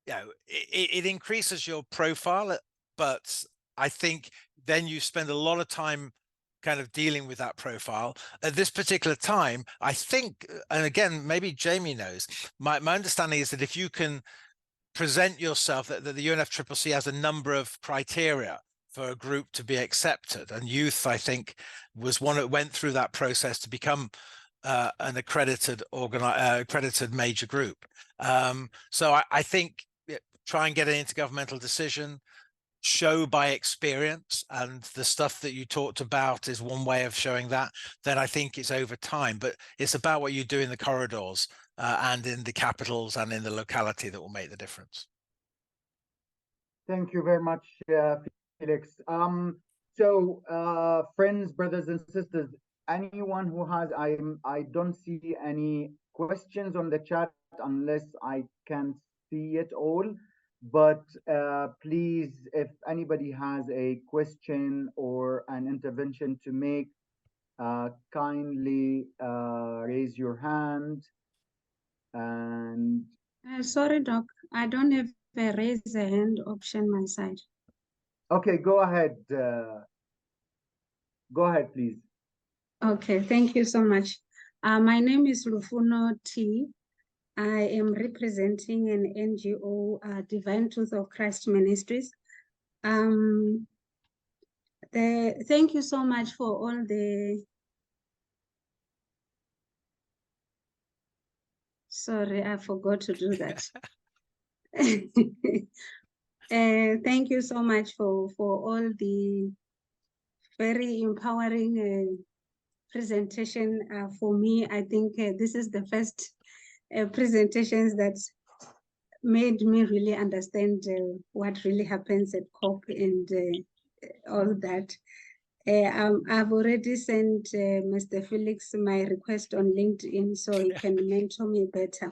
it increases your profile, but I think then you spend a lot of time kind of dealing with that profile. At this particular time, I think, and again, maybe Jamie knows, my understanding is that if you can present yourself, that the UNFCCC has a number of criteria for a group to be accepted, and youth, I think, was one that went through that process to become an accredited major group. So I think try and get an intergovernmental decision, show by experience, and the stuff that you talked about is one way of showing that. Then I think it's over time, but it's about what you do in the corridors and in the capitals and in the locality that will make the difference. Thank you very much, Felix. So friends, brothers and sisters, anyone who has, I don't see any questions on the chat unless I can see it all. But please, if anybody has a question or an intervention to make, kindly raise your hand. And sorry, Doc, I don't have a raise a hand option my side. Okay, go ahead. Go ahead, please. Okay, thank you so much. My name is Lufuno T. I am representing an NGO, Divine Truth of Christ Ministries. Thank you so much for all the... Sorry, I forgot to do that. Thank you so much for all the very empowering presentation. For me, I think this is the first presentations that made me really understand what really happens at COP and all that. I've already sent Mr. Felix my request on LinkedIn so he can mentor me better.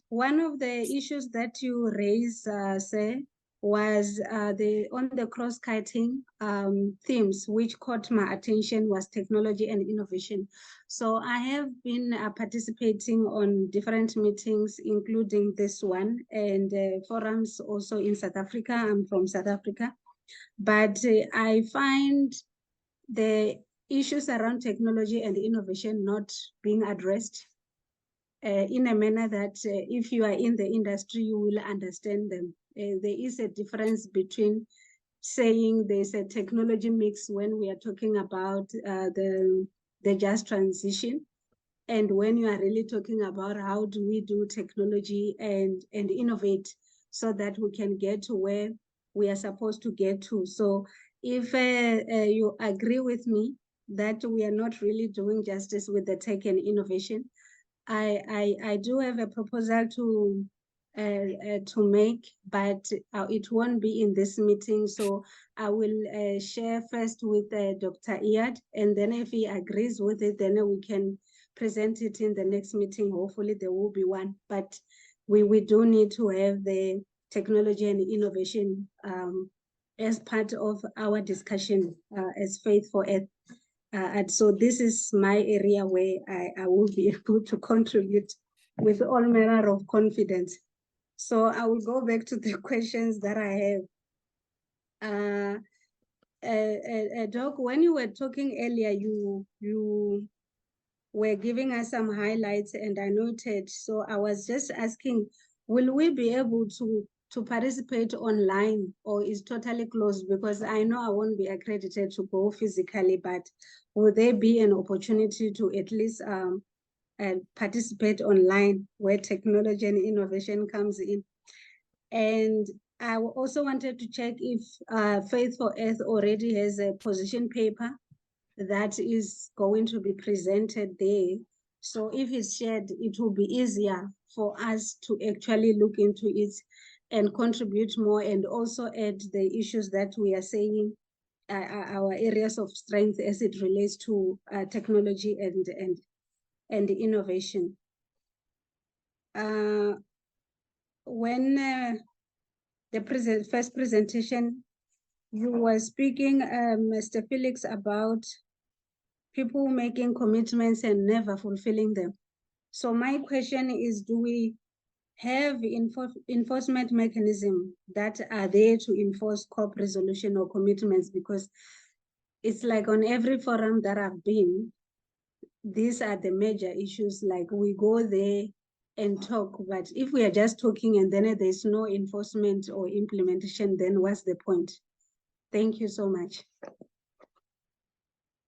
One of the issues that you raised, sir, was on the cross-cutting themes, which caught my attention was technology and innovation. So I have been participating on different meetings, including this one, and forums also in South Africa. I'm from South Africa. But I find the issues around technology and innovation not being addressed in a manner that if you are in the industry, you will understand them. There is a difference between saying there's a technology mix when we are talking about the just transition, and when you are really talking about how do we do technology and innovate so that we can get to where we are supposed to get to. So if you agree with me that we are not really doing justice with the tech and innovation, I do have a proposal to make, but it won't be in this meeting. So I will share first with Dr. Iyad, and then if he agrees with it, then we can present it in the next meeting. Hopefully there will be one, but we do need to have the technology and innovation as part of our discussion as Faith for Earth. And so this is my area where I will be able to contribute with all manner of confidence. So I will go back to the questions that I have. Doc, when you were talking earlier, you were giving us some highlights and I noted. So I was just asking, will we be able to participate online, or is totally closed? Because I know I won't be accredited to go physically, but will there be an opportunity to at least participate online where technology and innovation comes in? And I also wanted to check if Faith for Earth already has a position paper that is going to be presented there. So if it's shared, it will be easier for us to actually look into it and contribute more, and also add the issues that we are saying our areas of strength as it relates to technology and innovation. When the first presentation, you were speaking, Mr. Felix, about people making commitments and never fulfilling them. So my question is, do we have enforcement mechanism that are there to enforce COP resolution or commitments? Because it's like on every forum that I've been, these are the major issues. Like we go there and talk, but if we are just talking and then there's no enforcement or implementation, then what's the point? Thank you so much.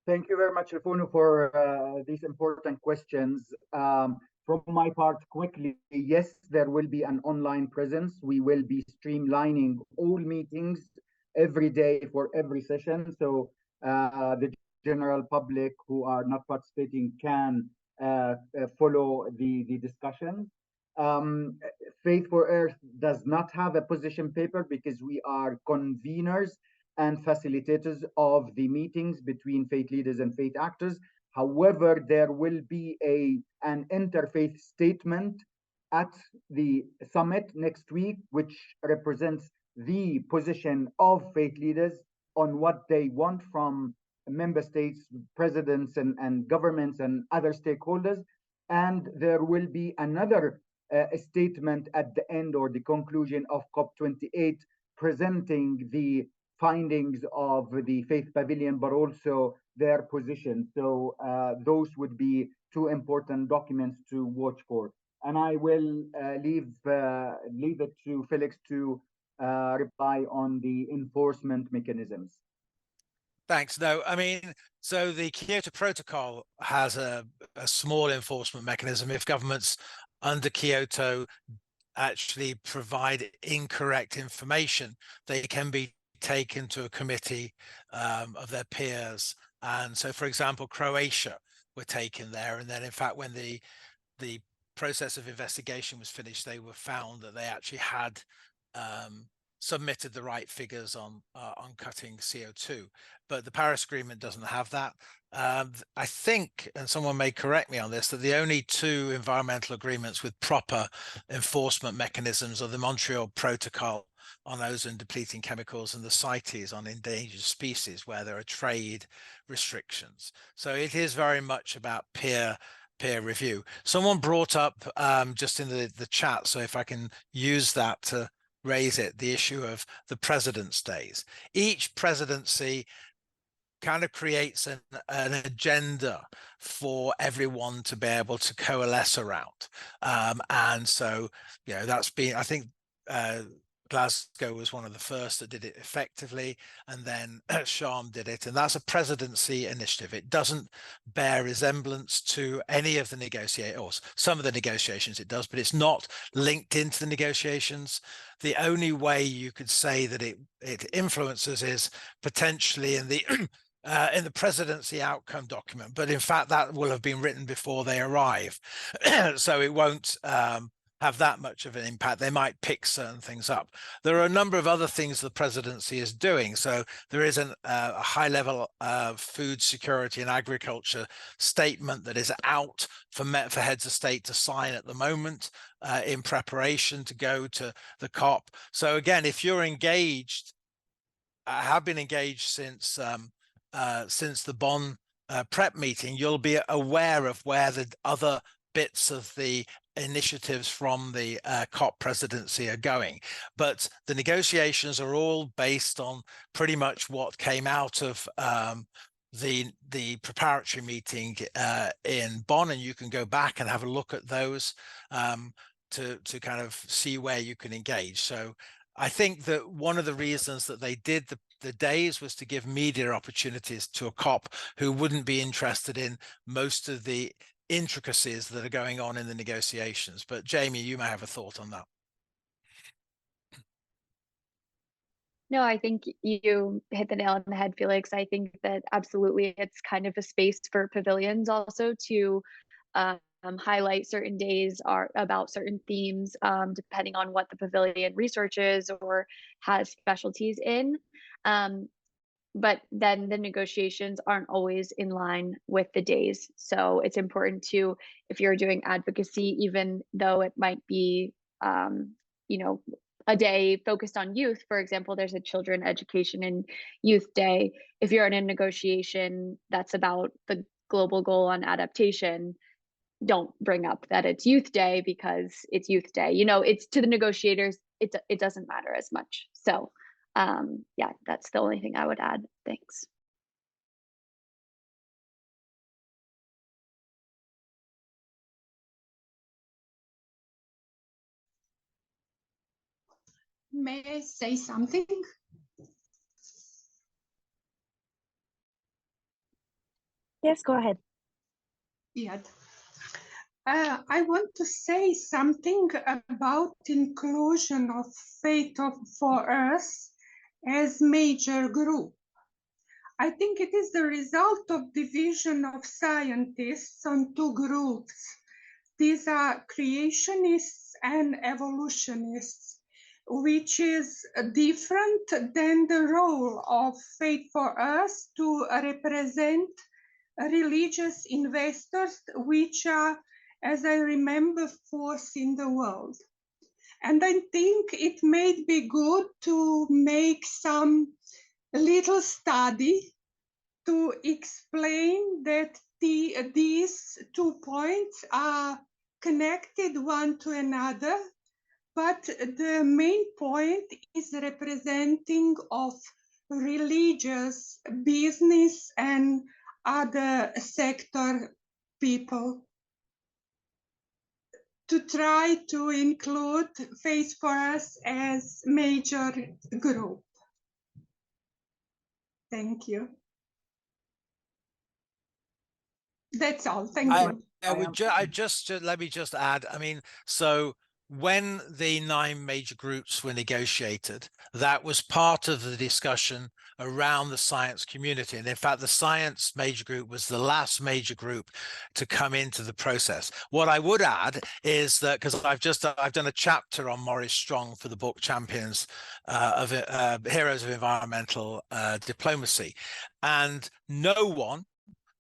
Thank you very much, Rifuno, for these important questions. From my part, quickly, yes, there will be an online presence. We will be streamlining all meetings every day for every session. So the general public who are not participating can follow the discussion. Faith for Earth does not have a position paper because we are conveners and facilitators of the meetings between faith leaders and faith actors. However, there will be an interfaith statement at the summit next week, which represents the position of faith leaders on what they want from member states, presidents, and governments and other stakeholders. And there will be another statement at the end or the conclusion of COP28 presenting the findings of the Faith Pavilion, but also their position. So those would be two important documents to watch for. And I will leave it to Felix to reply on the enforcement mechanisms. Thanks. No, I mean, so the Kyoto Protocol has a small enforcement mechanism. If governments under Kyoto actually provide incorrect information, they can be taken to a committee of their peers. And so, for example, Croatia were taken there. And then, in fact, when the process of investigation was finished, they were found that they actually had submitted the right figures on cutting CO2, but the Paris Agreement doesn't have that. I think, and someone may correct me on this, that the only two environmental agreements with proper enforcement mechanisms are the Montreal Protocol on ozone depleting chemicals and the CITES on endangered species, where there are trade restrictions. So it is very much about peer review. Someone brought up just in the chat, so if I can use that to raise it, the issue of the president's days. Each presidency kind of creates an agenda for everyone to be able to coalesce around. And so, you know, that's been, I think, Glasgow was one of the first that did it effectively, and then Sharm did it, and that's a presidency initiative. It doesn't bear resemblance to any of the negotiations, or some of the negotiations it does, but it's not linked into the negotiations. The only way you could say that it influences is potentially in the presidency outcome document, but in fact that will have been written before they arrive, so it won't have that much of an impact. They might pick certain things up. There are a number of other things the presidency is doing. So there is a high level of food security and agriculture statement that is out for heads of state to sign at the moment in preparation to go to the COP. So again, if you're engaged, I have been engaged since the Bonn prep meeting, you'll be aware of where the other bits of the initiatives from the COP presidency are going. But the negotiations are all based on pretty much what came out of the preparatory meeting in Bonn, and you can go back and have a look at those to kind of see where you can engage. So I think that one of the reasons that they did the days was to give media opportunities to a COP who wouldn't be interested in most of the intricacies that are going on in the negotiations. But Jamie, you may have a thought on that. No, I think you hit the nail on the head, Felix. I think that absolutely it's kind of a space for pavilions also to highlight certain days are about certain themes, depending on what the pavilion researches or has specialties in. But then the negotiations aren't always in line with the days. So it's important to, if you're doing advocacy, even though it might be, a day focused on youth, for example, there's a Children Education and Youth Day. If you're in a negotiation that's about the global goal on adaptation, don't bring up that it's Youth Day because it's Youth Day. It's to the negotiators, it doesn't matter as much. So yeah, that's the only thing I would add. Thanks. May I say something? Yes, go ahead. Iyad. I want to say something about inclusion of for us as major group. I think it is the result of division of scientists on two groups. These are creationists and evolutionists, which is different than the role of Faith for Us to represent religious investors, which are, as I remember, force in the world. And I think it may be good to make some little study to explain that these 2 points are connected one to another, but the main point is representing of religious, business, and other sector people, to try to include Faith for Us as major group. Thank you. That's all. Thank you. Let me just add. I mean, so when the 9 major groups were negotiated, that was part of the discussion around the science community. And in fact, the science major group was the last major group to come into the process. What I would add is that, because I've done a chapter on Maurice Strong for the book Champions of Heroes of Environmental Diplomacy, and no one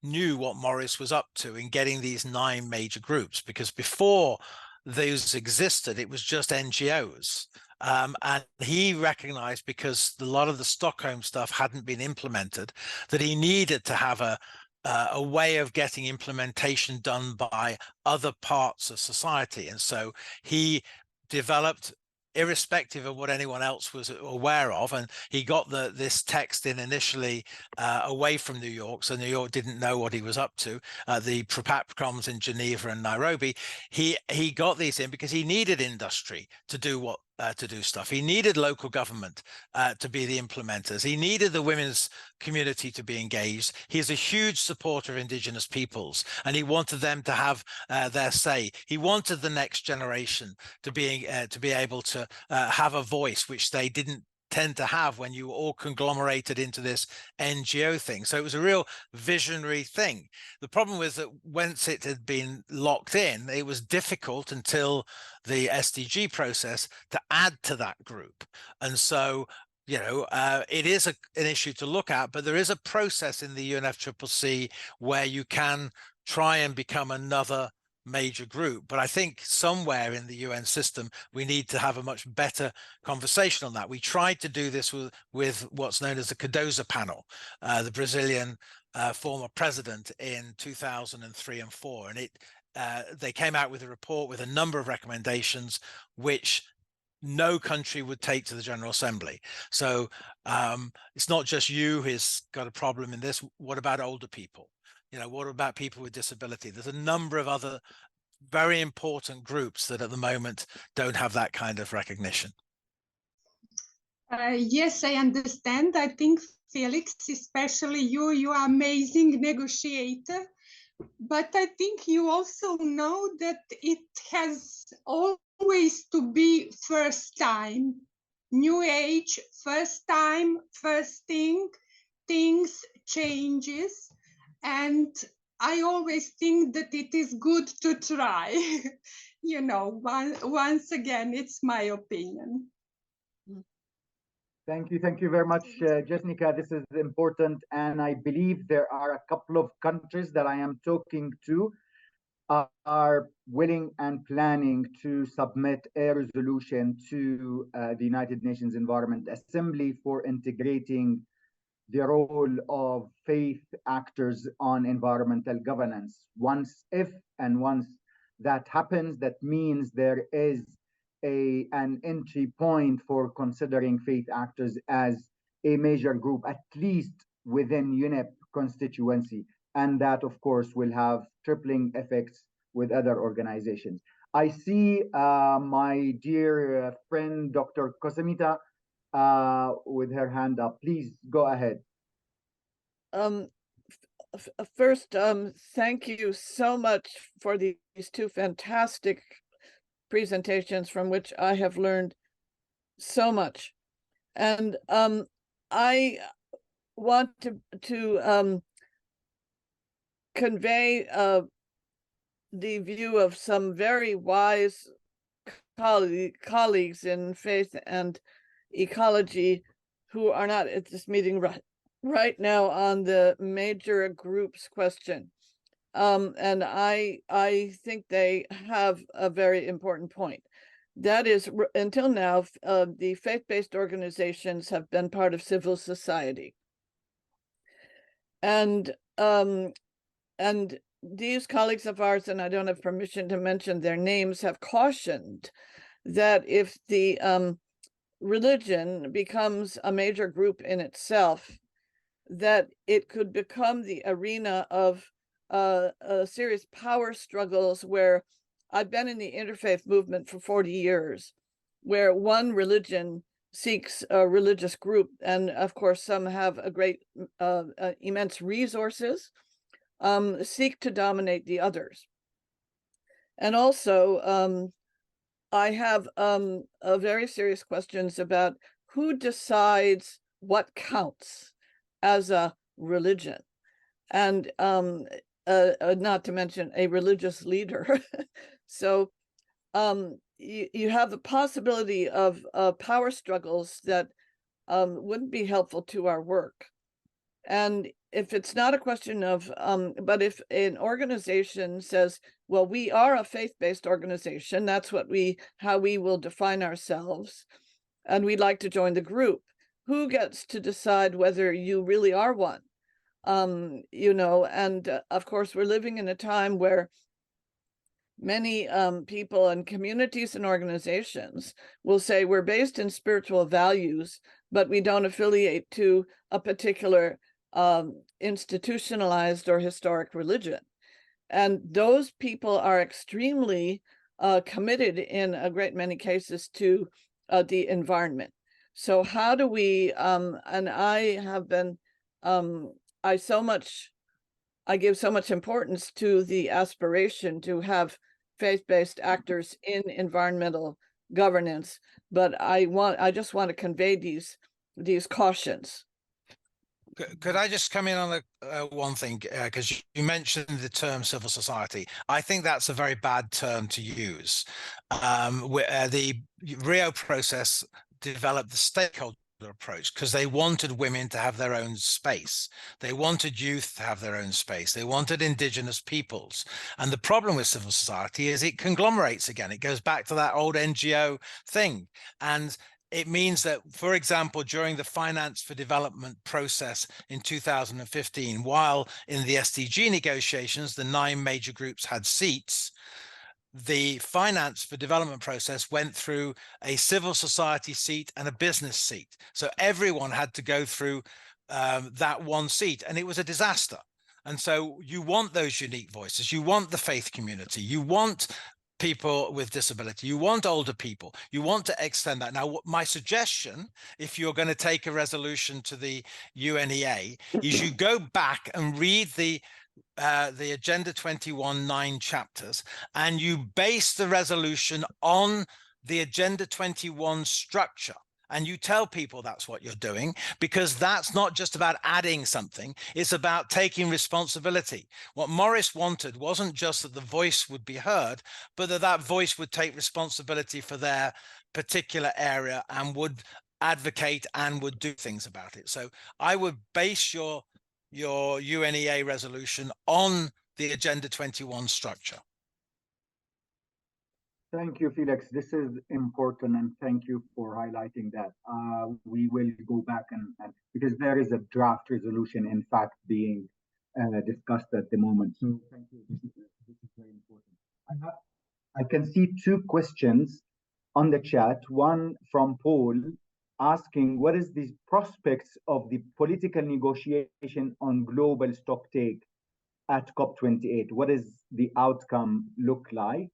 knew what Maurice was up to in getting these 9 major groups, because before those existed, it was just NGOs. And he recognized, because a lot of the Stockholm stuff hadn't been implemented, that he needed to have a way of getting implementation done by other parts of society. And so he developed, irrespective of what anyone else was aware of, and he got this text in initially away from New York, so New York didn't know what he was up to. The preparatories in Geneva and Nairobi, he got these in because he needed industry to do stuff. He needed local government to be the implementers. He needed the women's community to be engaged. He's a huge supporter of indigenous peoples, and he wanted them to have their say. He wanted the next generation to be able to have a voice, which they didn't tend to have when you were all conglomerated into this NGO thing. So it was a real visionary thing. The problem was that once it had been locked in, it was difficult until the SDG process to add to that group. And so, you know, it is an issue to look at, but there is a process in the UNFCCC where you can try and become another major group. But I think somewhere in the UN system, we need to have a much better conversation on that. We tried to do this with what's known as the Cardoso panel, the Brazilian former president, in 2003 and 4. And they came out with a report with a number of recommendations, which no country would take to the General Assembly. So it's not just you who's got a problem in this. What about older people? You know, what about people with disability? There's a number of other very important groups that at the moment don't have that kind of recognition. Yes, I understand. I think, Felix, especially you are amazing negotiator. But I think you also know that it has always to be first time. New age, first time, first thing, things changes. And I always think that it is good to try. You know, once again, it's my opinion. Thank you very much, Jessica. This is important, and I believe there are a couple of countries that I am talking to are willing and planning to submit a resolution to the United Nations Environment Assembly for integrating the role of faith actors on environmental governance. Once that happens, that means there is an entry point for considering faith actors as a major group, at least within UNEP constituency. And that, of course, will have tripling effects with other organizations. I see my dear friend, Dr. Kosamita, with her hand up. Please go ahead. first, thank you so much for these two fantastic presentations from which I have learned so much. And I want to convey the view of some very wise colleagues in faith and ecology who are not at this meeting right now on the major groups question. And I think they have a very important point. That is, until now, the faith-based organizations have been part of civil society. And these colleagues of ours, and I don't have permission to mention their names, have cautioned that if the religion becomes a major group in itself, that it could become the arena of serious power struggles where I've been in the interfaith movement for 40 years, where one religion seeks a religious group, and of course some have a great immense resources, seek to dominate the others. And also I have very serious questions about who decides what counts as a religion, and not to mention a religious leader. So you have the possibility of power struggles that wouldn't be helpful to our work. And if it's not a question of, but if an organization says, well, we are a faith-based organization, that's how we will define ourselves, and we'd like to join the group, who gets to decide whether you really are one? You know, and of course, we're living in a time where many people and communities and organizations will say we're based in spiritual values, but we don't affiliate to a particular institutionalized or historic religion. And those people are extremely committed in a great many cases to the environment. So how do we, and I have been, I give so much importance to the aspiration to have faith-based actors in environmental governance, but I just want to convey these cautions. Could I just come in on one thing, because you mentioned the term civil society. I think that's a very bad term to use. The Rio process developed the stakeholder approach because they wanted women to have their own space. They wanted youth to have their own space. They wanted indigenous peoples. And the problem with civil society is it conglomerates again. It goes back to that old NGO thing. And it means that, for example, during the Finance for Development process in 2015, while in the SDG negotiations, the 9 major groups had seats, the Finance for Development process went through a civil society seat and a business seat. So everyone had to go through that one seat, and it was a disaster. And so you want those unique voices. You want the faith community. You want people with disability, you want older people, you want to extend that. Now, my suggestion, if you're going to take a resolution to the UNEA, is you go back and read the Agenda 21 9 chapters, and you base the resolution on the Agenda 21 structure. And you tell people that's what you're doing, because that's not just about adding something, it's about taking responsibility. What Morris wanted wasn't just that the voice would be heard, but that voice would take responsibility for their particular area and would advocate and would do things about it. So I would base your UNEA resolution on the Agenda 21 structure. Thank you, Felix. This is important, and thank you for highlighting that. We will go back and because there is a draft resolution, in fact, being discussed at the moment. So thank you. This is very important. I can see 2 questions on the chat. One from Paul asking, what is the prospects of the political negotiation on global stocktake at COP28? What does the outcome look like?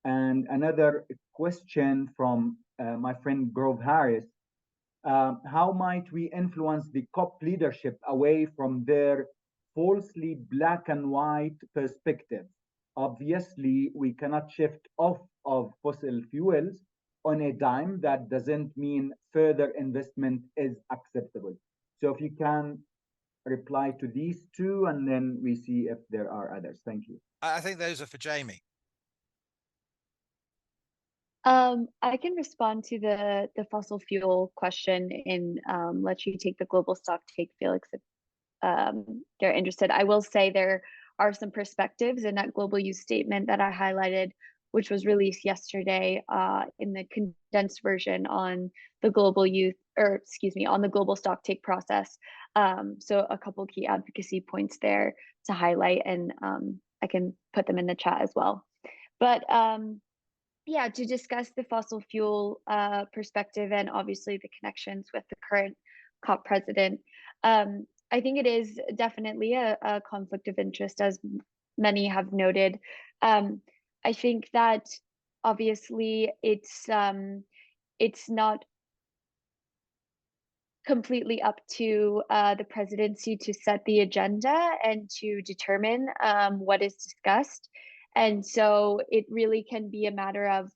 And another question from my friend Grove Harris, how might we influence the COP leadership away from their falsely black and white perspective. Obviously, we cannot shift off of fossil fuels on a dime. That doesn't mean further investment is acceptable. So if you can reply to these two, and then we see if there are others. Thank you. I think those are for Jamie. I can respond to the fossil fuel question and let you take the global stock take, Felix, if they're interested. I will say there are some perspectives in that global use statement that I highlighted, which was released yesterday in the condensed version on the global youth, or excuse me, on the global stock take process. So a couple key advocacy points there to highlight, and I can put them in the chat as well. But yeah, to discuss the fossil fuel perspective and obviously the connections with the current COP president, I think it is definitely a conflict of interest, as many have noted. I think that obviously it's not completely up to the presidency to set the agenda and to determine what is discussed. And so it really can be a matter of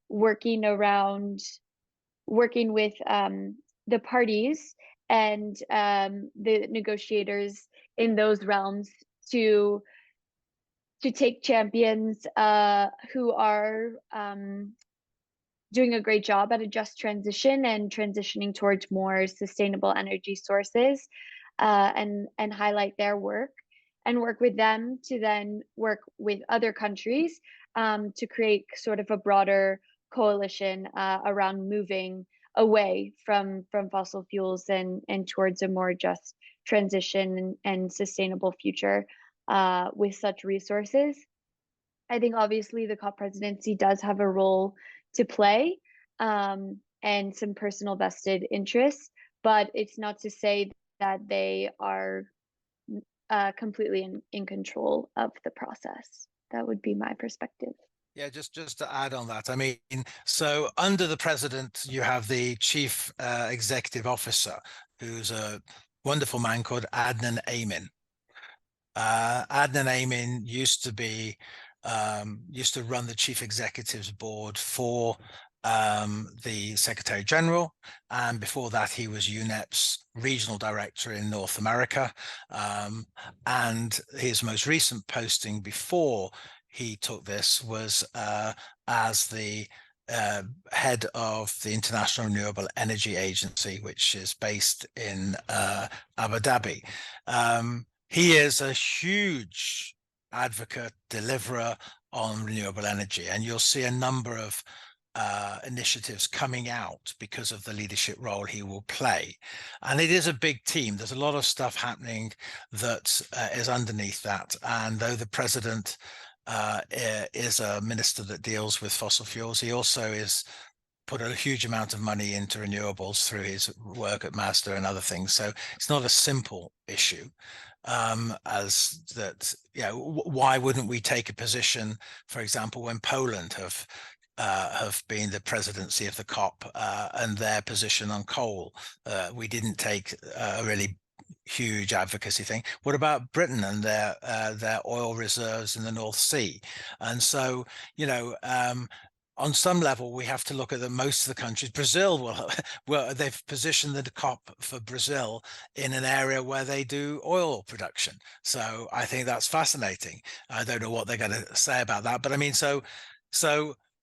working with the parties and the negotiators in those realms to take champions who are doing a great job at a just transition and transitioning towards more sustainable energy sources, and highlight their work and work with them to then work with other countries to create sort of a broader coalition around moving away from fossil fuels and towards a more just transition and sustainable future with such resources. I think obviously the COP presidency does have a role to play and some personal vested interests, but it's not to say that they are completely in control of the process. That would be my perspective. Yeah, just to add on that, I mean, so under the president, you have the chief executive officer, who's a wonderful man called Adnan Amin. Adnan Amin used to run the chief executives board for the Secretary General, and before that he was UNEP's regional director in North America, and his most recent posting before he took this was as the head of the International Renewable Energy Agency, which is based in Abu Dhabi. He is a huge advocate, deliverer on renewable energy, and you'll see a number of initiatives coming out because of the leadership role he will play. And it is a big team. There's a lot of stuff happening that is underneath that. And though the president is a minister that deals with fossil fuels, he also is put a huge amount of money into renewables through his work at Mazda and other things. So it's not a simple issue. As that, you know, why wouldn't we take a position, for example, when Poland have been the presidency of the COP and their position on coal? We didn't take a really huge advocacy thing. What about Britain and their oil reserves in the North Sea? And so, you know, on some level, we have to look at that. Most of the countries, Brazil, well, they've positioned the COP for Brazil in an area where they do oil production. So I think that's fascinating. I don't know what they're going to say about that, but I mean, so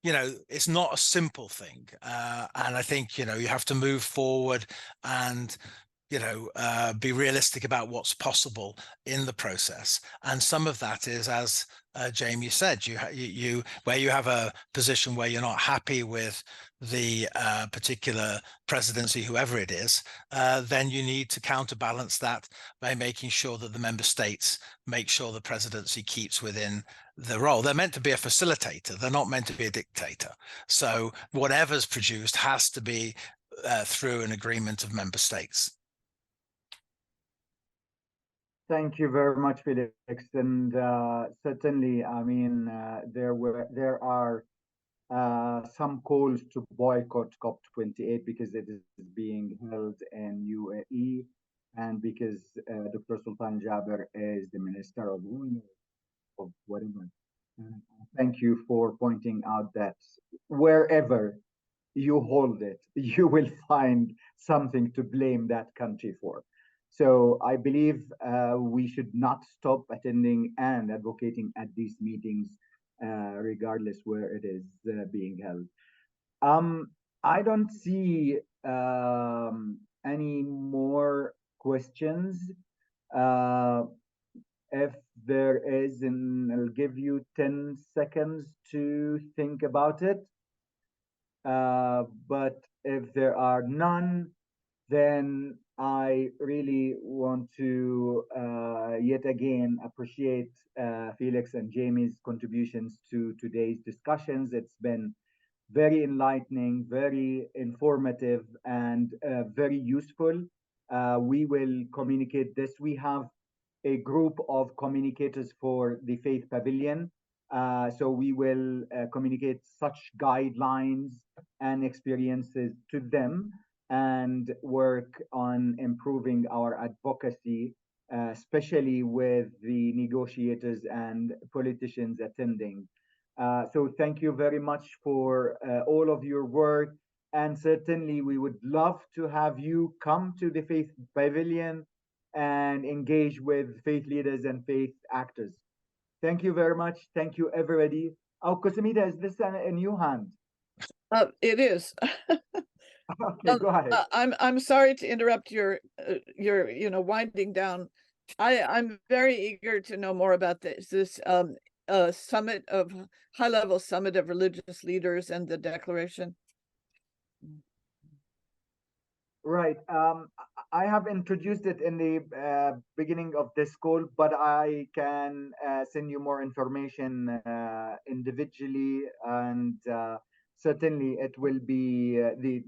you know, it's not a simple thing, and I think, you know, you have to move forward and, you know, be realistic about what's possible in the process. And some of that is, as Jamie said, you where you have a position where you're not happy with the particular presidency, whoever it is, then you need to counterbalance that by making sure that the member states make sure the presidency keeps within the role. They're meant to be a facilitator. They're not meant to be a dictator. So whatever's produced has to be through an agreement of member states. Thank you very much, Felix. And certainly, I mean, there are some calls to boycott COP28 because it is being held in UAE. and because Dr. Sultan Jaber is the Minister of whatever. Thank you for pointing out that wherever you hold it, you will find something to blame that country for. So I believe we should not stop attending and advocating at these meetings, regardless where it is being held. I don't see any more questions. If there is, and I'll give you 10 seconds to think about it. But if there are none, then I really want to yet again appreciate Felix and Jamie's contributions to today's discussions. It's been very enlightening, very informative, and very useful. We will communicate this. We have a group of communicators for the Faith Pavilion. So we will communicate such guidelines and experiences to them and work on improving our advocacy, especially with the negotiators and politicians attending. So thank you very much for all of your work. And certainly we would love to have you come to the Faith Pavilion and engage with faith leaders and faith actors. Thank you very much. Thank you, everybody. Oh, Kusamita, is this a new hand? It is. Okay, go ahead. I'm sorry to interrupt your winding down. I'm very eager to know more about this summit of high-level summit of religious leaders and the declaration. Right. I have introduced it in the beginning of this call, but I can send you more information individually, and certainly it will be the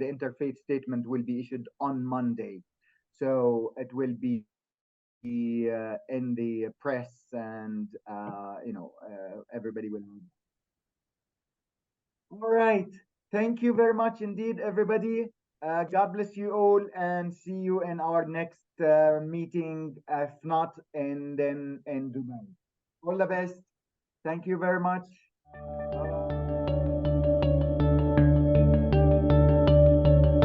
interfaith statement will be issued on Monday, so it will be in the press, and everybody will know. All right. Thank you very much indeed, everybody. God bless you all, and see you in our next meeting, if not in Dubai. All the best. Thank you very much. Bye-bye.